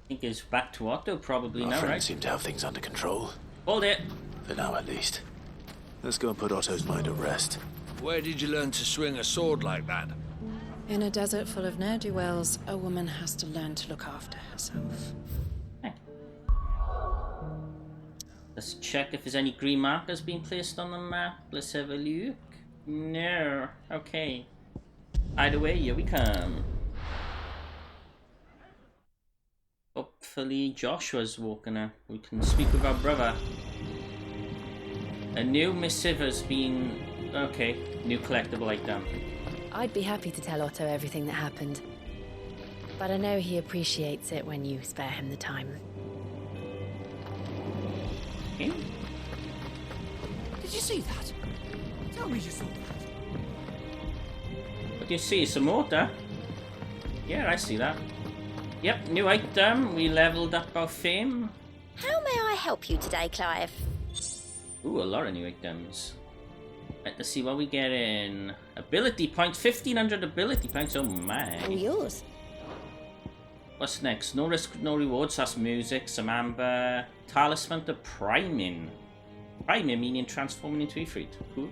think it's back to Otto probably Our now, friends right? seem to have things under control. Hold it. For now, at least. Let's go and put Otto's mind at rest. Where did you learn to swing a sword like that? In a desert full of ne'er-do-wells, a woman has to learn to look after herself. Let's check if there's any green markers being placed on the map. Let's have a look. No. Okay. Either way, here we come. Hopefully Joshua's woken up. We can speak with our brother. A new missive has been... Okay, new collectible item. I'd be happy to tell Otto everything that happened. But I know he appreciates it when you spare him the time. Okay. Did you see that? Tell me you saw that. What do you see? Some water? Yeah, I see that. Yep, new item. We leveled up our fame. How may I help you today, Clive? Ooh, a lot of new items. Let's see what we get in. Ability points. 1,500 ability points. Oh my. All yours. What's next? No risk, no rewards. That's music. Some amber. Talisman to priming. Priming meaning transforming into a fruit. Cool.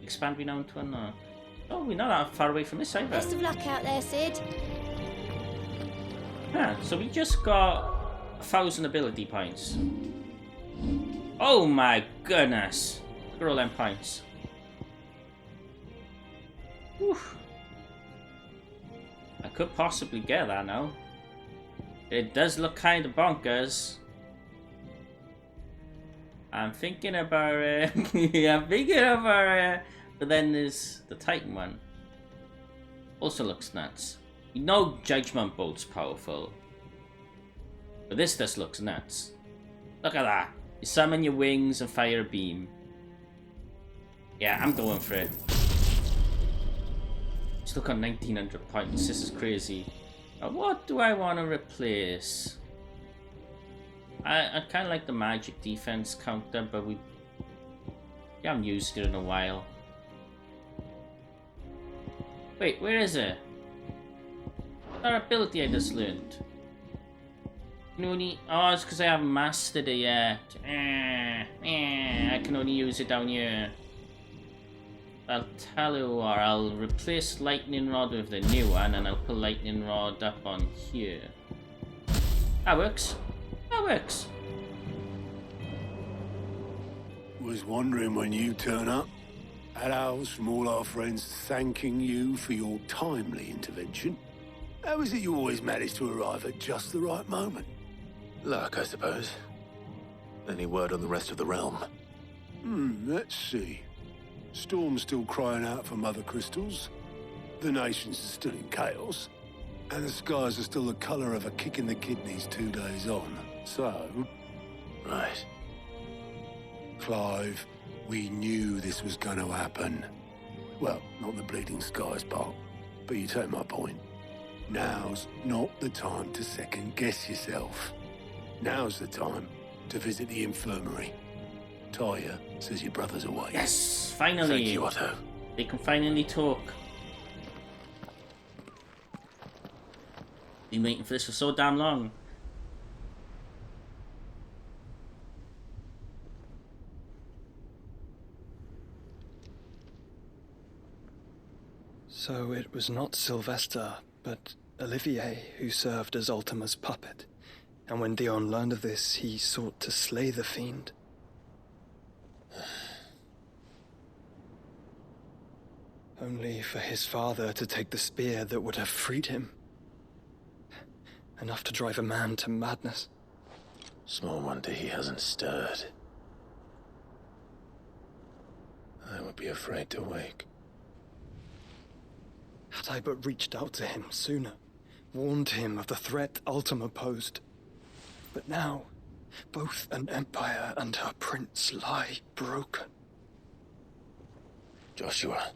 Expand renown to unlock. Oh, we're not that far away from this either. Best of luck out there, Sid. Huh, so we just got 1,000 ability points. Oh my goodness. Look at all them points. Whew. I could possibly get that now. It does look kind of bonkers. I'm thinking about it. I'm thinking about it. But then there's the Titan one. Also looks nuts. We know Judgment Bolt's powerful. But this just looks nuts. Look at that. You summon your wings and fire a beam. Yeah, I'm going for it. Still got 1,900 points. This is crazy. What do I want to replace? I kind of like the magic defense counter, but we haven't used it in a while. Wait, where is it? Our ability I just learned. Oh, it's because I haven't mastered it yet. I can only use it down here. I'll tell you what, I'll replace Lightning Rod with the new one and I'll put Lightning Rod up on here. That works. That works. Was wondering when you turn up. Had ours from all our friends thanking you for your timely intervention. How is it you always manage to arrive at just the right moment? Luck, I suppose. Any word on the rest of the realm? Let's see. Storm's still crying out for mother crystals. The nations are still in chaos. And the skies are still the colour of a kick in the kidneys 2 days on. So... Right. Clive, we knew this was going to happen. Well, not the bleeding skies part, but you take my point. Now's not the time to second-guess yourself. Now's the time to visit the infirmary. Taya says your brother's away. Yes, finally. Thank you, Otto. They can finally talk. Been waiting for this for so damn long. So it was not Sylvester, but Olivier who served as Ultima's puppet. And when Dion learned of this, he sought to slay the fiend. Only for his father to take the spear that would have freed him. Enough to drive a man to madness. Small wonder he hasn't stirred. I would be afraid to wake. Had I but reached out to him sooner, warned him of the threat Ultima posed. But now, both an empire and her prince lie broken. Joshua,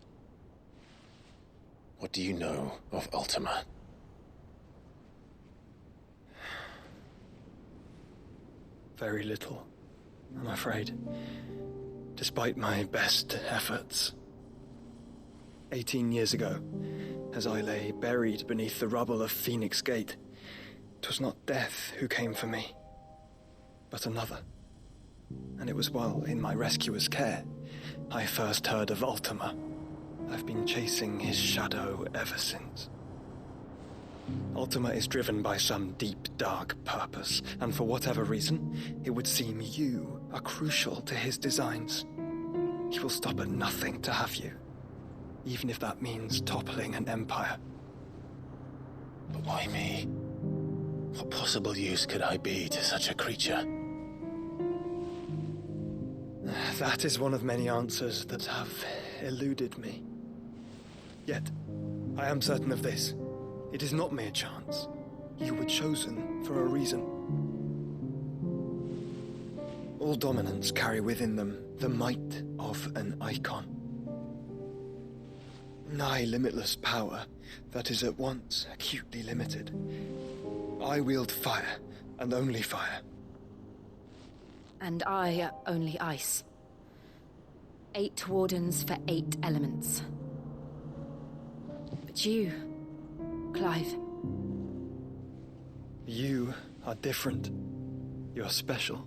what do you know of Ultima? Very little, I'm afraid. Despite my best efforts. 18 years ago, as I lay buried beneath the rubble of Phoenix Gate, 'twas not death who came for me, but another. And it was while in my rescuer's care, I first heard of Ultima. I've been chasing his shadow ever since. Ultima is driven by some deep, dark purpose, and for whatever reason, it would seem you are crucial to his designs. He will stop at nothing to have you, even if that means toppling an empire. But why me? What possible use could I be to such a creature? That is one of many answers that have eluded me. Yet, I am certain of this. It is not mere chance. You were chosen for a reason. All dominants carry within them the might of an icon. Nigh limitless power that is at once acutely limited. I wield fire, and only fire. And I only ice. 8 wardens for 8 elements. But you, Clive. You are different. You're special.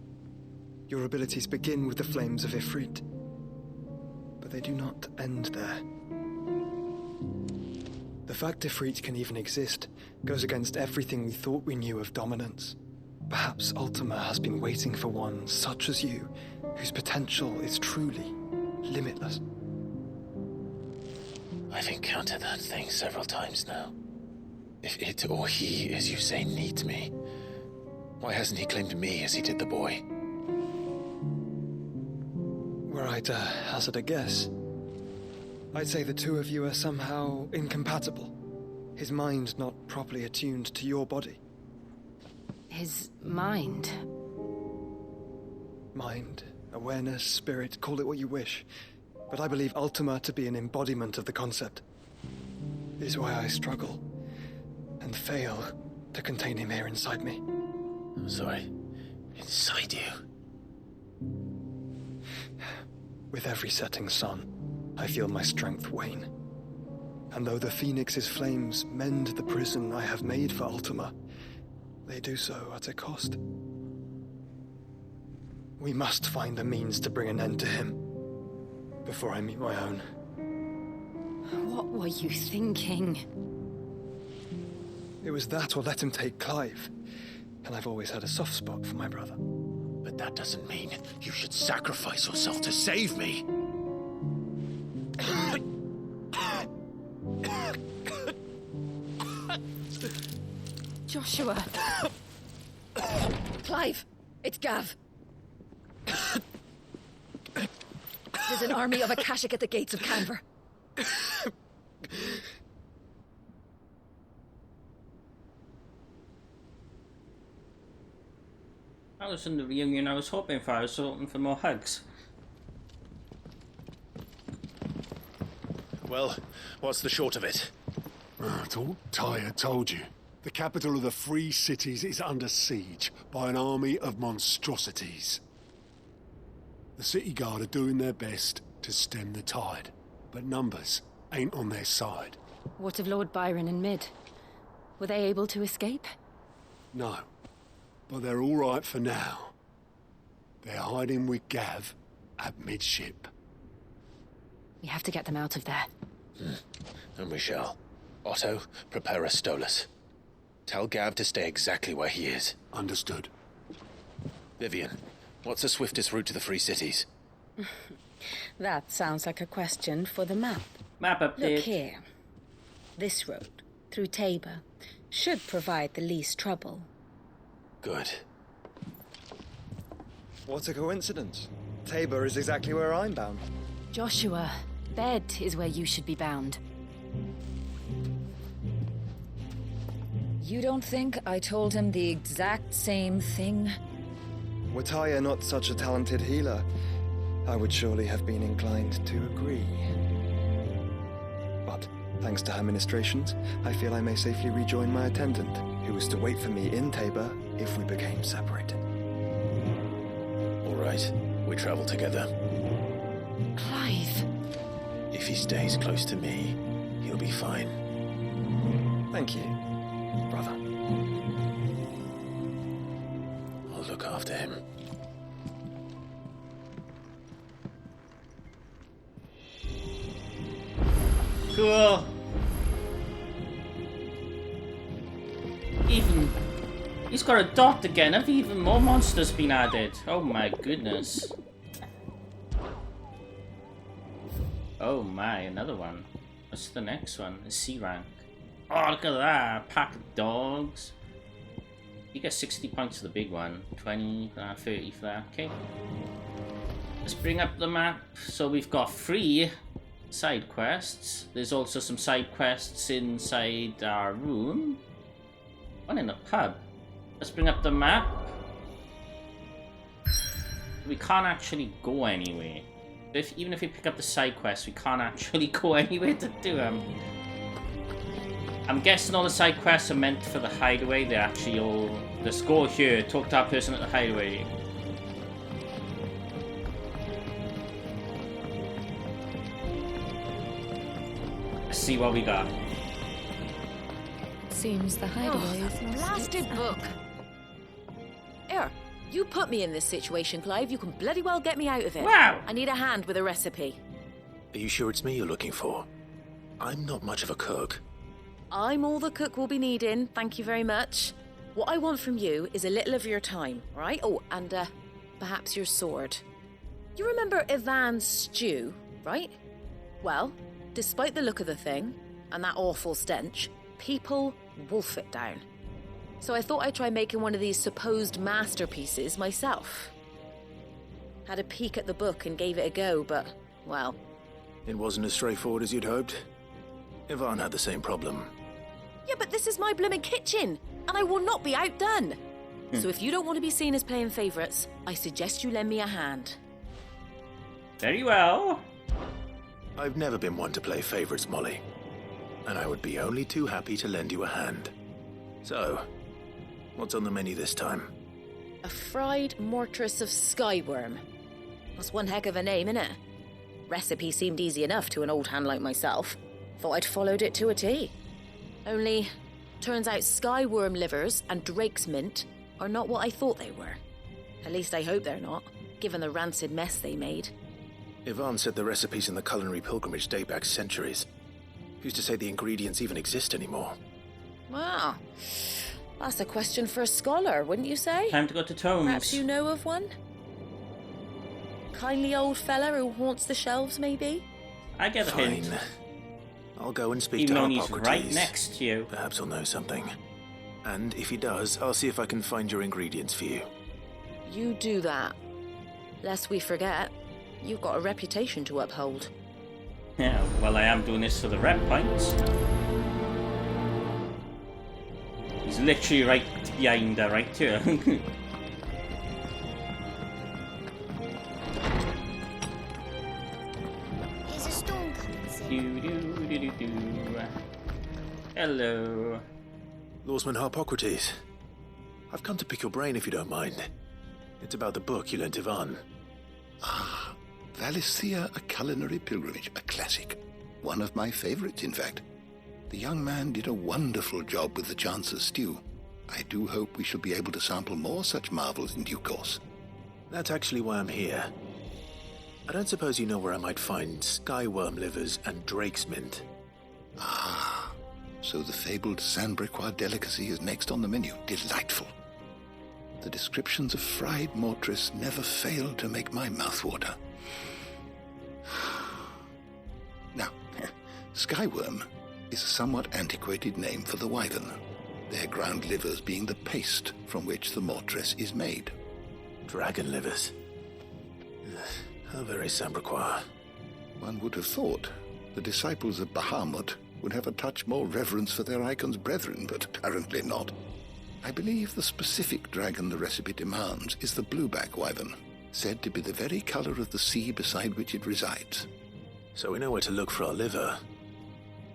Your abilities begin with the flames of Ifrit. But they do not end there. The fact Ifrit can even exist goes against everything we thought we knew of dominance. Perhaps Ultima has been waiting for one such as you, whose potential is truly limitless. I've encountered that thing several times now. If it or he, as you say, needs me, why hasn't he claimed me as he did the boy? Were I to hazard a guess, I'd say the two of you are somehow incompatible. His mind not properly attuned to your body. His mind? Mind, awareness, spirit, call it what you wish. But I believe Ultima to be an embodiment of the concept. It is why I struggle and fail to contain him here inside me. I'm sorry. Inside you? With every setting sun, I feel my strength wane. And though the Phoenix's flames mend the prison I have made for Ultima, they do so at a cost. We must find a means to bring an end to him before I meet my own. What were you thinking? It was that or let him take Clive. And I've always had a soft spot for my brother. But that doesn't mean you should sacrifice yourself to save me. Joshua. Clive, it's Gav. There's an army of Akashic at the gates of Canver. I was in the reunion I was hoping for. I was hoping for more hugs. Well, what's the short of it? I thought Tyre told you. The capital of the Free Cities is under siege by an army of monstrosities. The city guard are doing their best to stem the tide, but numbers ain't on their side. What of Lord Byron and Mid? Were they able to escape? No, but they're all right for now. They're hiding with Gav at midship. We have to get them out of there. And we shall. Otto, prepare a Stolas. Tell Gav to stay exactly where he is. Understood. Vivian, what's the swiftest route to the Free Cities? That sounds like a question for the map. Map update. Look here. This road, through Tabor, should provide the least trouble. Good. What a coincidence. Tabor is exactly where I'm bound. Joshua, bed is where you should be bound. You don't think I told him the exact same thing? Were Tyre not such a talented healer, I would surely have been inclined to agree. But, thanks to her ministrations, I feel I may safely rejoin my attendant, who was to wait for me in Tabor if we became separated. All right, we travel together. Clive. If he stays close to me, he'll be fine. Thank you, brother. I'll look after him. He's got a dot again. Have even more monsters been added? Oh my goodness. Oh my, another one. What's the next one? A C rank. Oh, look at that. Pack of dogs. You get 60 points for the big one. 20, 30 for that. Okay. Let's bring up the map. So we've got 3 side quests. There's also some side quests inside our room. One in a pub. Let's bring up the map. We can't actually go anywhere. Even if we pick up the side quests, we can't actually go anywhere to do them. I'm guessing all the side quests are meant for the hideaway. They're actually all... Let's go here, talk to our person at the hideaway. Let's see what we got. Seems the hideaway is that blasted book. Here, you put me in this situation, Clive. You can bloody well get me out of it. Wow. I need a hand with a recipe. Are you sure it's me you're looking for? I'm not much of a cook. I'm all the cook will be needing, thank you very much. What I want from you is a little of your time, right? Oh, and perhaps your sword. You remember Ivan's stew, right? Well, despite the look of the thing, and that awful stench, people wolf it down. So I thought I'd try making one of these supposed masterpieces myself. Had a peek at the book and gave it a go, but, well... It wasn't as straightforward as you'd hoped? Ivan had the same problem. Yeah, but this is my blooming kitchen, and I will not be outdone. So if you don't want to be seen as playing favourites, I suggest you lend me a hand. Very well. I've never been one to play favourites, Molly. And I would be only too happy to lend you a hand. So, what's on the menu this time? A fried mortress of skyworm. That's one heck of a name, innit? Recipe seemed easy enough to an old hand like myself. Thought I'd followed it to a T. Only, turns out skyworm livers and drake's mint are not what I thought they were. At least I hope they're not, given the rancid mess they made. Ivan said the recipes in the culinary pilgrimage date back centuries. Who's to say the ingredients even exist anymore? Wow. That's a question for a scholar, wouldn't you say? Time to go to Tomes. Perhaps you know of one? Kindly old fella who haunts the shelves, maybe? I get a hint. I'll go and speak Even to though he's Hippocrates. right next to you. Perhaps he'll know something. And if he does, I'll see if I can find your ingredients for you. You do that. Lest we forget, you've got a reputation to uphold. Yeah, well, I am doing this for the rep points. He's literally right behind her, right here. There's a storm coming soon. Do. Hello. Lawsman Hippocrates. I've come to pick your brain if you don't mind. It's about the book you lent Ivan. Ah, Valisthea, a culinary pilgrimage, a classic. One of my favorites, in fact. The young man did a wonderful job with the Chance's stew. I do hope we shall be able to sample more such marvels in due course. That's actually why I'm here. I don't suppose you know where I might find skyworm livers and drake's mint. Ah, so the fabled Sandbricois delicacy is next on the menu. Delightful. The descriptions of fried mortress never fail to make my mouth water. Now, skyworm is a somewhat antiquated name for the wyvern, their ground livers being the paste from which the mortress is made. Dragon livers. How very Sandbricois. One would have thought the disciples of Bahamut would have a touch more reverence for their icon's brethren, but apparently not. I believe the specific dragon the recipe demands is the blueback wyvern, said to be the very color of the sea beside which it resides. So we know where to look for our liver.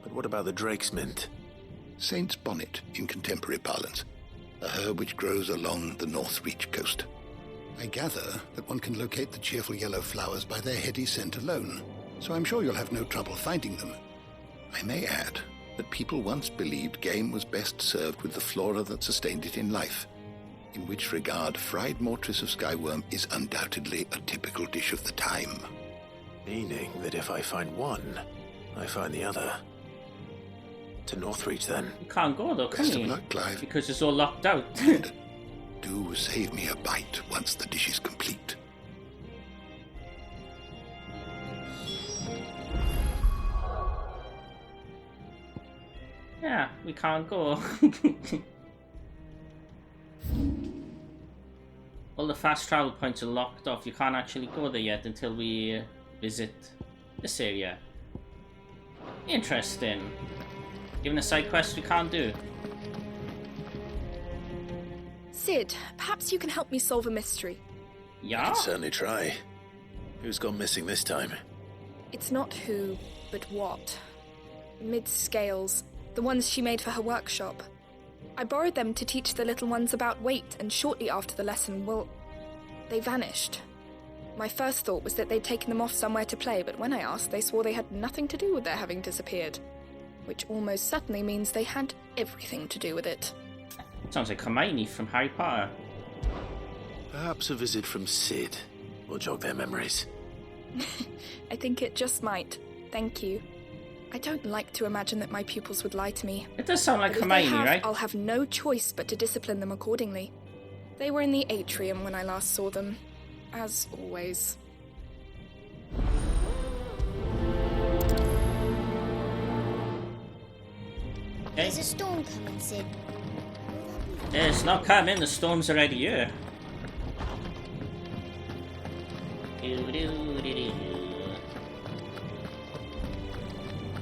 But what about the drake's mint? Saint's bonnet in contemporary parlance, a herb which grows along the North Reach coast. I gather that one can locate the cheerful yellow flowers by their heady scent alone, so I'm sure you'll have no trouble finding them. I may add that people once believed game was best served with the flora that sustained it in life, in which regard fried mortress of skyworm is undoubtedly a typical dish of the time. Meaning that if I find one, I find the other. To Northreach, then. You can't go though, can Best you? of luck, Clive. Because it's all locked out. Do save me a bite once the dish is complete. Yeah, we can't go. All the fast travel points are locked off. You can't actually go there yet until we visit this area. Interesting. Even a side quest we can't do. Sid, perhaps you can help me solve a mystery. Yeah? I can certainly try. Who's gone missing this time? It's not who, but what. Mid's scales, the ones she made for her workshop. I borrowed them to teach the little ones about weight, and shortly after the lesson, well, they vanished. My first thought was that they'd taken them off somewhere to play, but when I asked, they swore they had nothing to do with their having disappeared. Which almost certainly means they had everything to do with it. Sounds like Hermione from Harry Potter. Perhaps a visit from Sid will jog their memories. I think it just might. Thank you. I don't like to imagine that my pupils would lie to me. It does sound like But if Hermione, they have, right? I'll have no choice but to discipline them accordingly. They were in the atrium when I last saw them, as always. There's a storm coming, Sid. It's not coming, the storm's already here.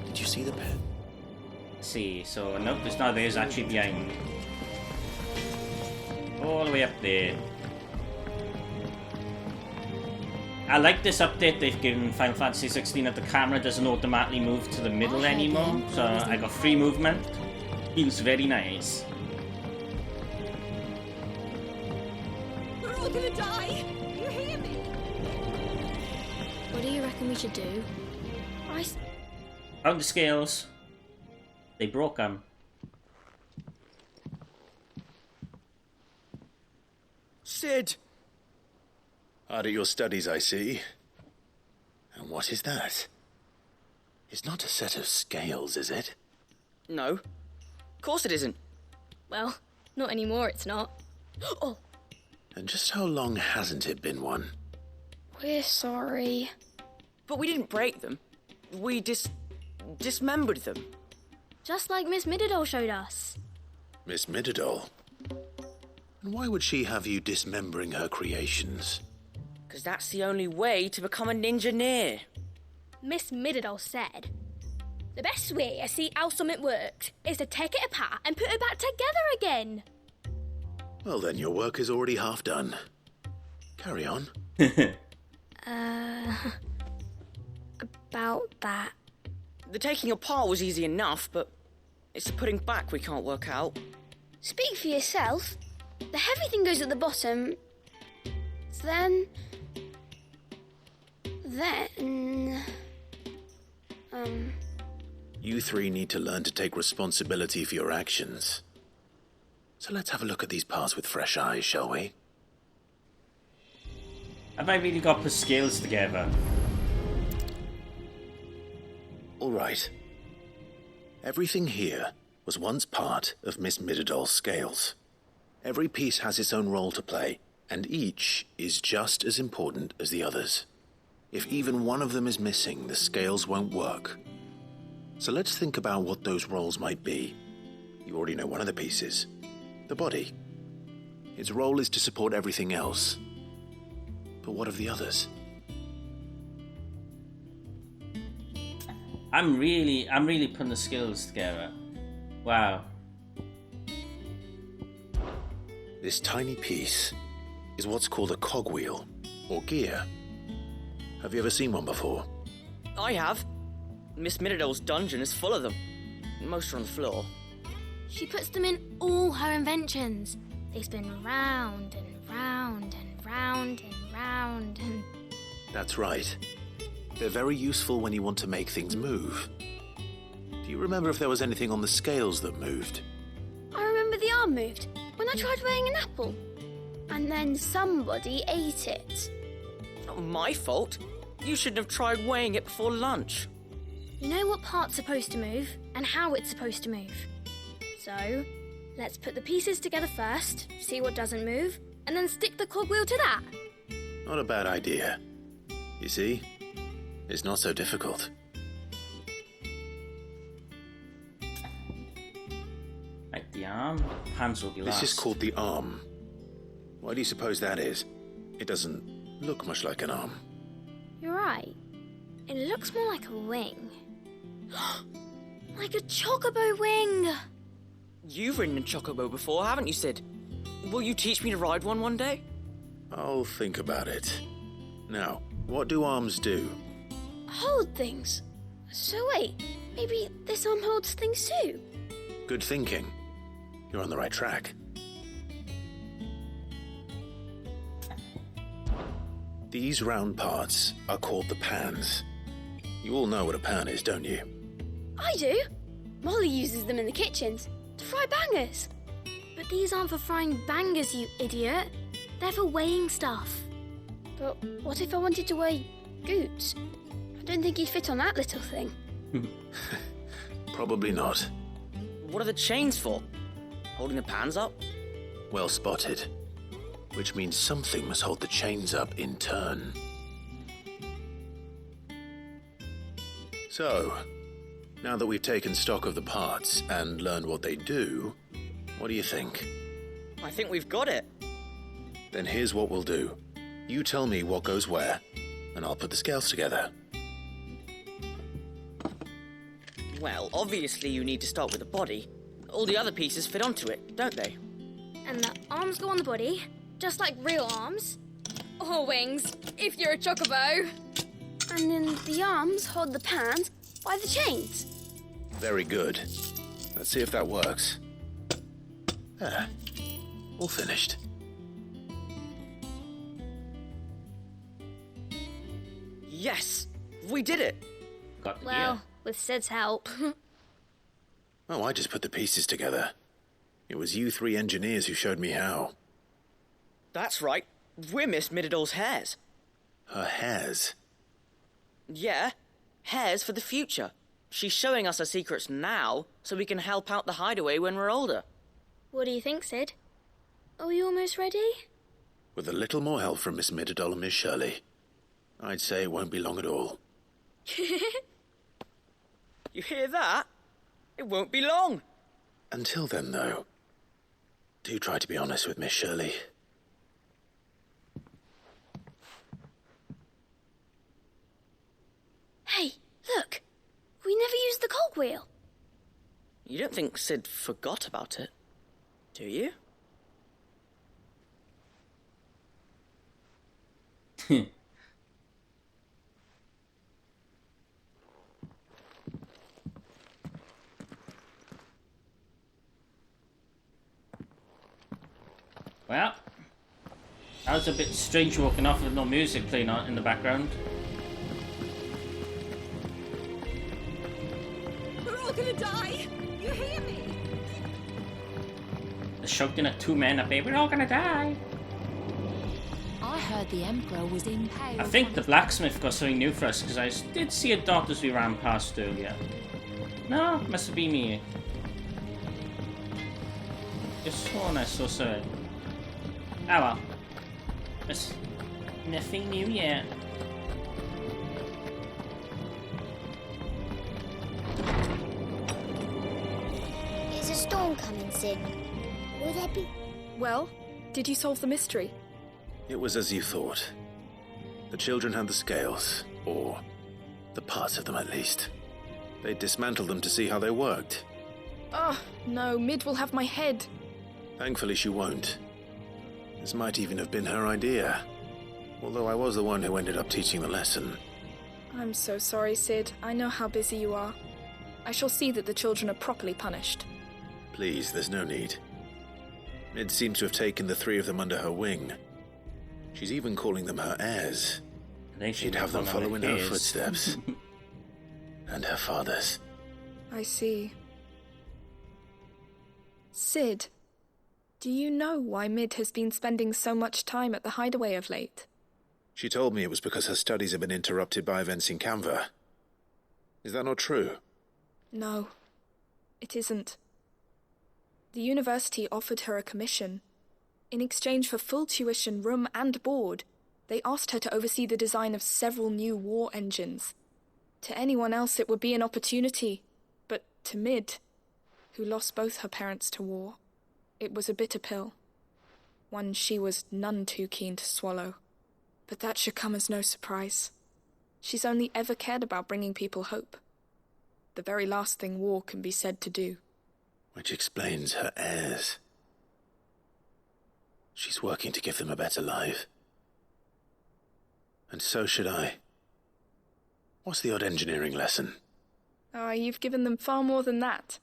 Did you see the pet? See, so nope, there's not, there's actually behind. All the way up there. I like this update they've given Final Fantasy 16 that the camera doesn't automatically move to the middle anymore, so I got free movement. Feels very nice. We're all gonna die! You hear me? What do you reckon we should do? Found the scales. They broke them. Sid! Hard at your studies, I see. And what is that? It's not a set of scales, is it? No. Of course it isn't. Well, not anymore, it's not. Oh, And just how long hasn't it been one? we're sorry. But we didn't break them. We dismembered them. Just like Miss Mididol showed us. Miss Mididol? And why would she have you dismembering her creations? Because that's the only way to become a ninja-neer. Miss Mididol said, the best way to see how something works is to take it apart and put it back together again. Well then, your work is already half done. Carry on. About that. The taking apart was easy enough, but it's the putting back we can't work out. Speak for yourself. The heavy thing goes at the bottom. Then... You three need to learn to take responsibility for your actions. So let's have a look at these parts with fresh eyes, shall we? Have I really got to put scales together? All right. Everything here was once part of Miss Mididol's scales. Every piece has its own role to play, and each is just as important as the others. If even one of them is missing, the scales won't work. So let's think about what those roles might be. You already know one of the pieces. The body. Its role is to support everything else. But what of the others? I'm really putting the skills together. Wow. This tiny piece is what's called a cogwheel, or gear. Have you ever seen one before? I have. Miss Mididol's dungeon is full of them. Most are on the floor. She puts them in all her inventions. They spin round and round and round and round and... That's right. They're very useful when you want to make things move. Do you remember if there was anything on the scales that moved? I remember the arm moved when I tried weighing an apple. And then somebody ate it. Not my fault. You shouldn't have tried weighing it before lunch. You know what part's supposed to move and how it's supposed to move. So, Let's put the pieces together first, see what doesn't move, and then stick the cogwheel to that. Not a bad idea. You see? It's not so difficult. Like the arm, hands will be last. This is called the arm. Why do you suppose that is? It doesn't look much like an arm. You're right. It looks more like a wing. Like a chocobo wing! You've ridden a chocobo before, haven't you, Sid? Will you teach me to ride one day? I'll think about it. Now, what do arms do? Hold things. So wait, maybe this arm holds things too? Good thinking. You're on the right track. These round parts are called the pans. You all know what a pan is, don't you? I do. Molly uses them in the kitchens to fry bangers. But these aren't for frying bangers, you idiot. They're for weighing stuff. But what if I wanted to weigh Goots? I don't think he'd fit on that little thing. Probably not. What are the chains for? Holding the pans up? Well spotted. Which means something must hold the chains up in turn. So, now that we've taken stock of the parts and learned what they do, what do you think? I think we've got it. Then here's what we'll do. You tell me what goes where, and I'll put the scales together. Well, obviously you need to start with the body. All the other pieces fit onto it, don't they? And the arms go on the body, just like real arms. Or wings, if you're a chocobo. And then the arms hold the pans by the chains. Very good. Let's see if that works. There. All finished. Yes! We did it! Well, with Sid's help. Oh, I just put the pieces together. It was you three engineers who showed me how. That's right. We're Miss Midadol's hares. Her hares? Yeah, hares for the future. She's showing us her secrets now, so we can help out the hideaway when we're older. What do you think, Sid? Are we almost ready? With a little more help from Miss Midadol and Miss Shirley, I'd say it won't be long at all. You hear that? It won't be long. Until then, though, do try to be honest with Miss Shirley. Hey, look! We never used the cogwheel. You don't think Sid forgot about it, do you? Well, that was a bit strange walking off with no music playing on in the background. We're all gonna die! You hear me? They're shouting at two men up there, we're all gonna die. I heard the Emperor was impaled. I think the blacksmith got something new for us, because I did see a dot as we ran past earlier. No, must have been me. Just sworn I saw something. Oh well. There's nothing new yet. Is a storm coming, Sid? Will there be... Well, did you solve the mystery? It was as you thought. The children had the scales, or the parts of them at least. They dismantled them to see how they worked. Oh, no, Mid will have my head. Thankfully she won't. This might even have been her idea. Although I was the one who ended up teaching the lesson. I'm so sorry, Sid. I know how busy you are. I shall see that the children are properly punished. Please, there's no need. Mid seems to have taken the three of them under her wing. She's even calling them her heirs. She'd have them follow in her footsteps. And her father's. I see. Sid, do you know why Mid has been spending so much time at the hideaway of late? She told me it was because her studies have been interrupted by events in Canva. Is that not true? No, it isn't. The university offered her a commission. In exchange for full tuition, room and board, they asked her to oversee the design of several new war engines. To anyone else it would be an opportunity, but to Mid, who lost both her parents to war, it was a bitter pill. One she was none too keen to swallow. But that should come as no surprise. She's only ever cared about bringing people hope. The very last thing war can be said to do. Which explains her heirs. She's working to give them a better life. And so should I. What's the odd engineering lesson? Ah, you've given them far more than that.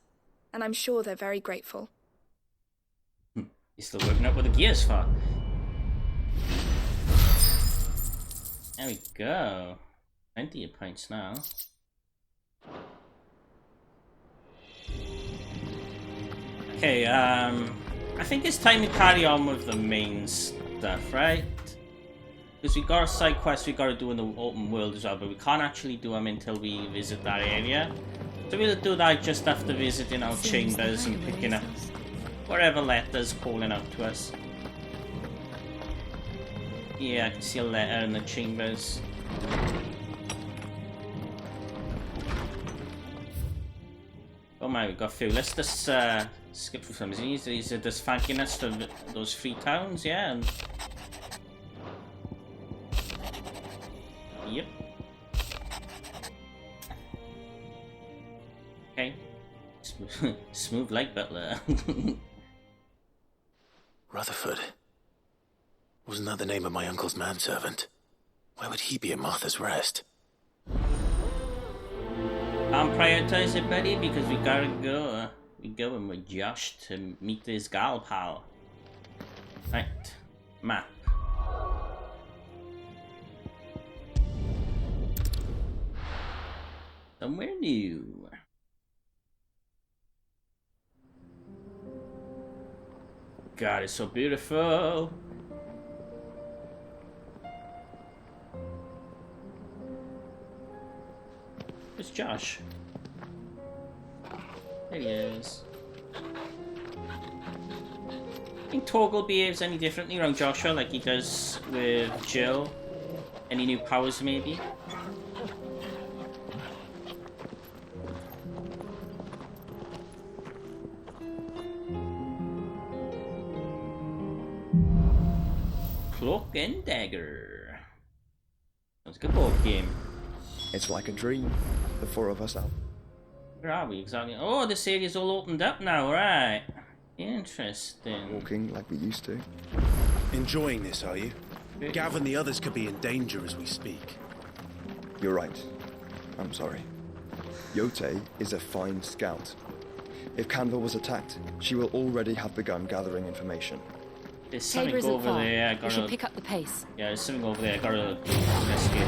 And I'm sure they're very grateful. You're still working up with the gears for. There we go. Plenty of points now. Okay, I think it's time to carry on with the main stuff, right? Because we got a side quest we got to do in the open world as well, but we can't actually do them until we visit that area. So we'll do that just after visiting our chambers and picking up whatever letters calling out to us. Yeah, I can see a letter in the chambers. Oh my, we got a few. Let's just skip through some of these. These are just thanking us for those 3 towns, yeah. And... Yep. Okay. Smooth like butler. Rutherford. Wasn't that the name of my uncle's manservant? Why would he be at Martha's Rest? Can't prioritize it, buddy, because we gotta go. We're going with Josh to meet this gal pal. Right. Map. Somewhere new. God, it's so beautiful. It's Josh. There he is. I think Torgal behaves any differently around Joshua like he does with Jill. Any new powers, maybe? Cloak and Dagger. That's a good board game. It's like a dream. The 4 of us out. Where are we exactly? Oh, this area's all opened up now, right? Interesting. Walking like we used to. Enjoying this, are you? Gav and the others could be in danger as we speak. You're right. I'm sorry. Yote is a fine scout. If Canville was attacked, she will already have begun gathering information. There's something over there. I gotta... We should pick up the pace. Yeah, there's something over there. I gotta investigate.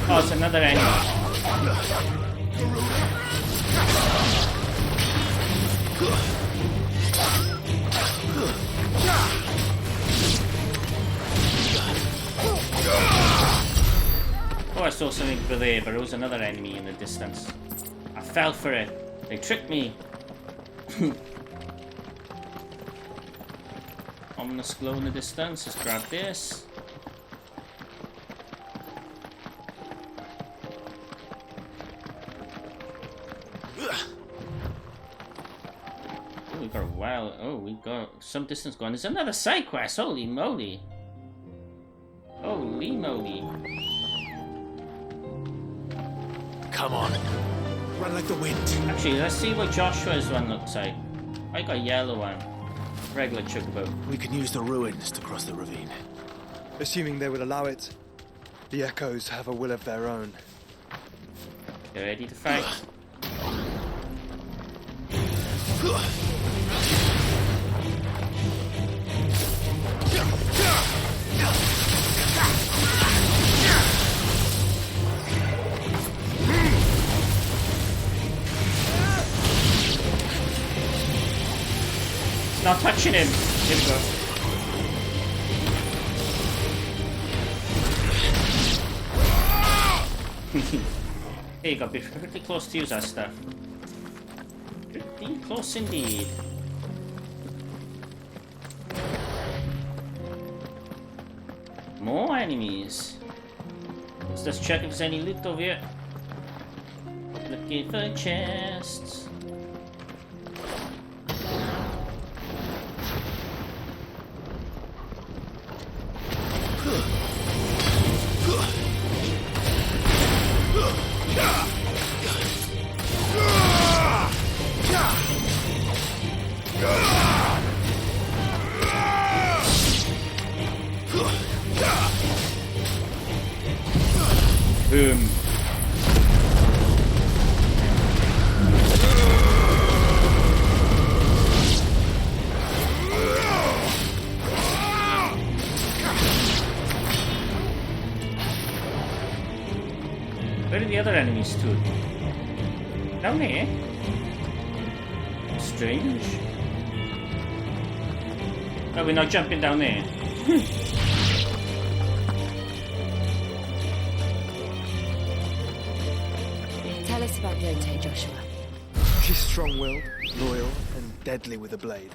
Oh, it's another enemy. Oh, I saw something over there, but it was another enemy in the distance. I fell for it. They tricked me. Ominous glow in the distance. Let's grab this. Oh, we got a while. Oh, we got some distance gone. There's another side quest. Holy moly! Holy moly! Come on, run like the wind. Actually, let's see what Joshua's one looks like. I got a yellow one. Regular chocobo. We can use the ruins to cross the ravine. Assuming they will allow it. The Echoes have a will of their own. You ready to fight? It's not touching him. Here we go. Hey, you got to be pretty close to use that stuff. Pretty Getting close indeed. More enemies. Let's just check if there's any loot over here. Looking for chests. Boom. Where are the other enemies stood? Down here? Strange. Oh, we're not jumping down there. Tell us about Yote, Joshua. She's strong-willed, loyal, and deadly with a blade.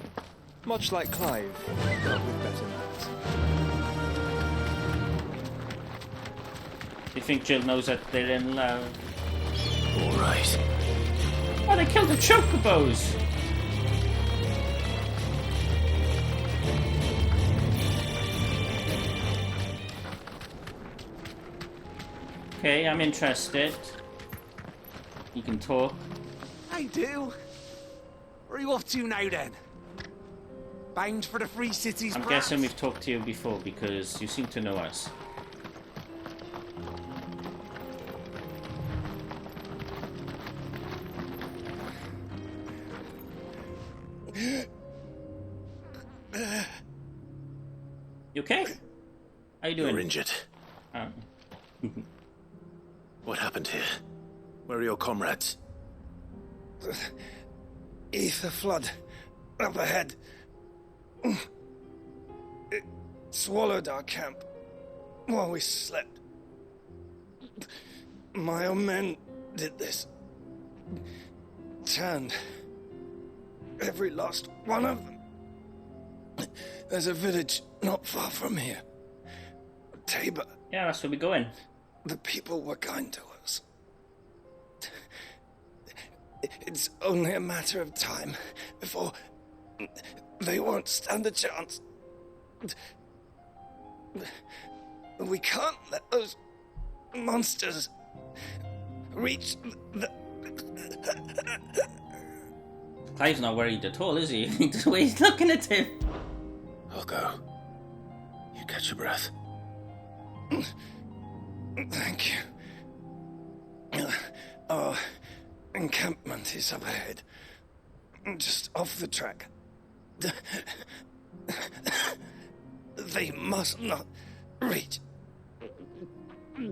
Much like Clive, but with better manners. You think Jill knows that they're in love? Alright. Oh, they killed the chocobos! Okay, I'm interested. You can talk. I do. Where are you off to now then? Bound for the Free Cities, I'm perhaps? guessing we've talked to you before because you seem to know us. You okay? How you doing? You're injured. What happened here? Where are your comrades? Ether flood up ahead. It swallowed our camp while we slept. My own men did this. Turned every last one of them. There's a village not far from here. Tabor. Yeah, that's where we're going. The people were kind to us. It's only a matter of time before they won't stand a chance. We can't let those monsters reach the... Clive's not worried at all, is he? The way he's looking at him. I'll go. You catch your breath. Thank you. Our encampment is up ahead. Just off the track. They must not reach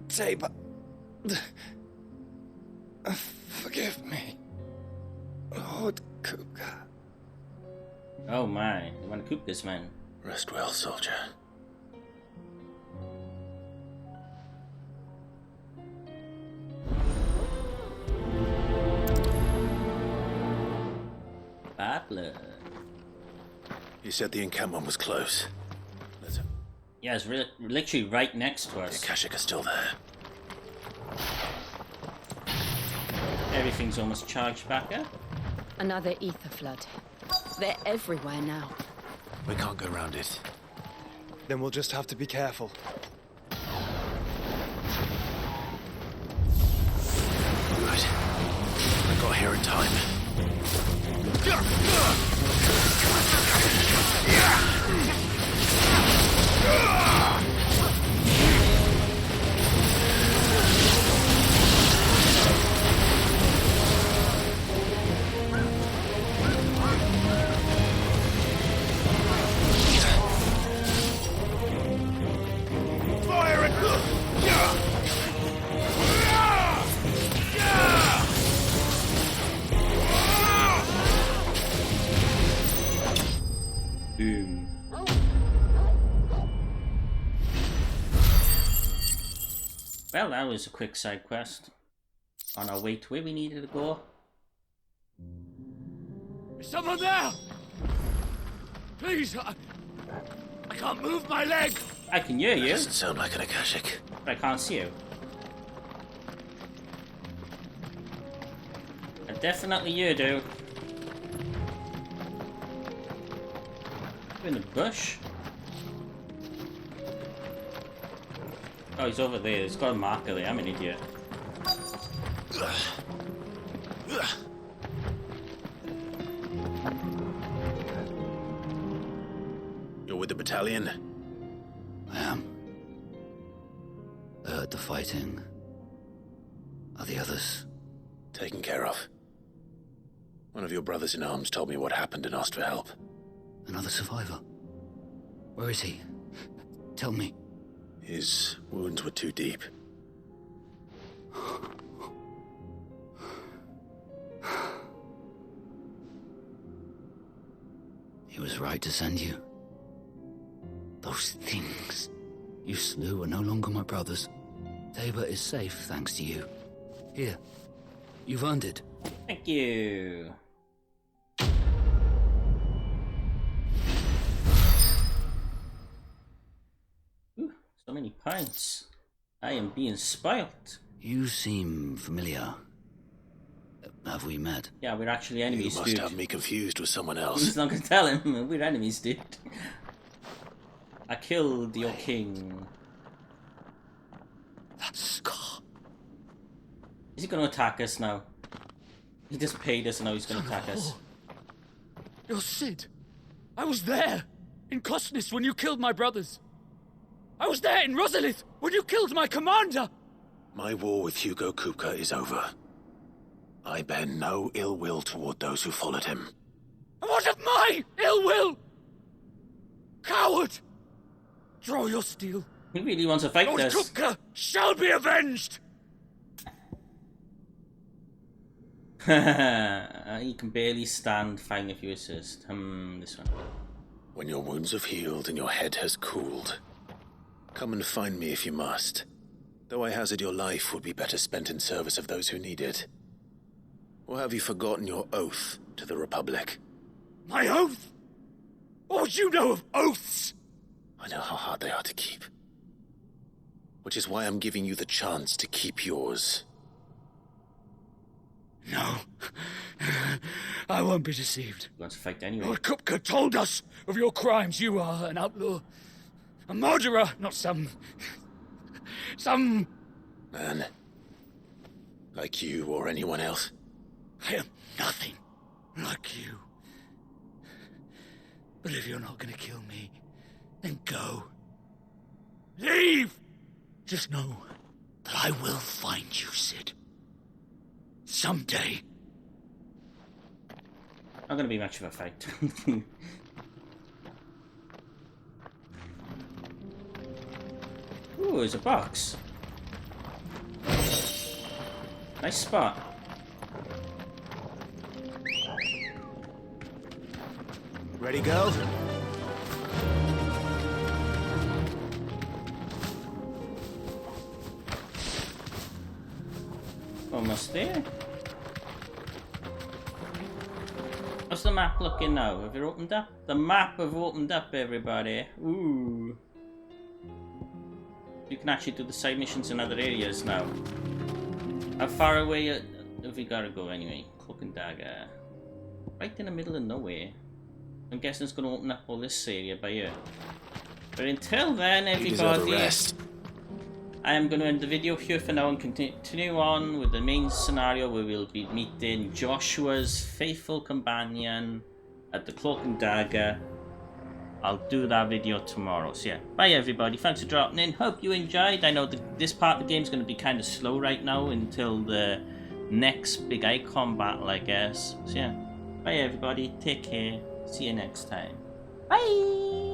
Tabor. Forgive me, Lord Kuka. Oh my, you want to coop this man? Rest well, soldier. Bad blood. You said the encampment was close. Yeah, it's literally right next to The us. Akashic are still there. Everything's almost charged back up. Another ether flood. They're everywhere now. We can't go around it. Then we'll just have to be careful. Right. I got here in time. Fire it! Boom. Well, that was a quick side quest. On our way to where we needed to go. Is someone there? Please, I can't move my leg. I can hear you. Doesn't sound like an Akashic. But I can't see you. I definitely you do. In the bush? Oh, he's over there. He's got a marker there. I'm an idiot. You're with the battalion? I am. I heard the fighting. Are the others? Taken care of. One of your brothers in arms told me what happened and asked for help. Another survivor? Where is he? Tell me. His wounds were too deep. He was right to send you. Those things you slew are no longer my brothers. Tabor is safe thanks to you. Here, you've earned it. Thank you. Ooh, so many pints. I am being spoilt. You seem familiar. Have we met? Yeah, we're actually enemies, You must dude. have me confused with someone else. He's not gonna tell him. We're enemies, dude. I killed your king. That scar. Is he gonna attack us now? He just paid us and now he's gonna attack us. You're Sid. I was there in Cosnis when you killed my brothers. I was there in Rosalith when you killed my commander. My war with Hugo Kupka is over. I bear no ill will toward those who followed him. And what of my ill will? Coward! Draw your steel. He really wants to fight Lord us. Kupka shall be avenged! He can barely stand. Fine if you assist. This one. When your wounds have healed and your head has cooled, come and find me if you must. Though I hazard your life would be better spent in service of those who need it. Or have you forgotten your oath to the Republic? My oath? What would you know of oaths? I know how hard they are to keep. Which is why I'm giving you the chance to keep yours. No. I won't be deceived. He wants to fight anyway. Lord Kupka told us of your crimes. You are an outlaw. A murderer, not some... Man. Like you or anyone else. I am nothing like you. But if you're not gonna kill me, then go. Leave! Just know that I will find you, Sid. Someday. Not gonna be much of a fight. Ooh, there's a box. Nice spot. Ready, go? Almost there. What's the map looking now? Have it opened up? The map have opened up, everybody. Ooh. You can actually do the side missions in other areas now. How far away have we got to go anyway? Cloak and Dagger. Right in the middle of nowhere. I'm guessing it's going to open up all this area by here. But until then, everybody, I am going to end the video here for now and continue on with the main scenario where we'll be meeting Joshua's faithful companion at the Cloak and Dagger. I'll do that video tomorrow. So yeah, bye everybody. Thanks for dropping in. Hope you enjoyed. I know this part of the game is going to be kind of slow right now until the next big icon battle, I guess. So yeah, bye everybody. Take care. See you next time. Bye!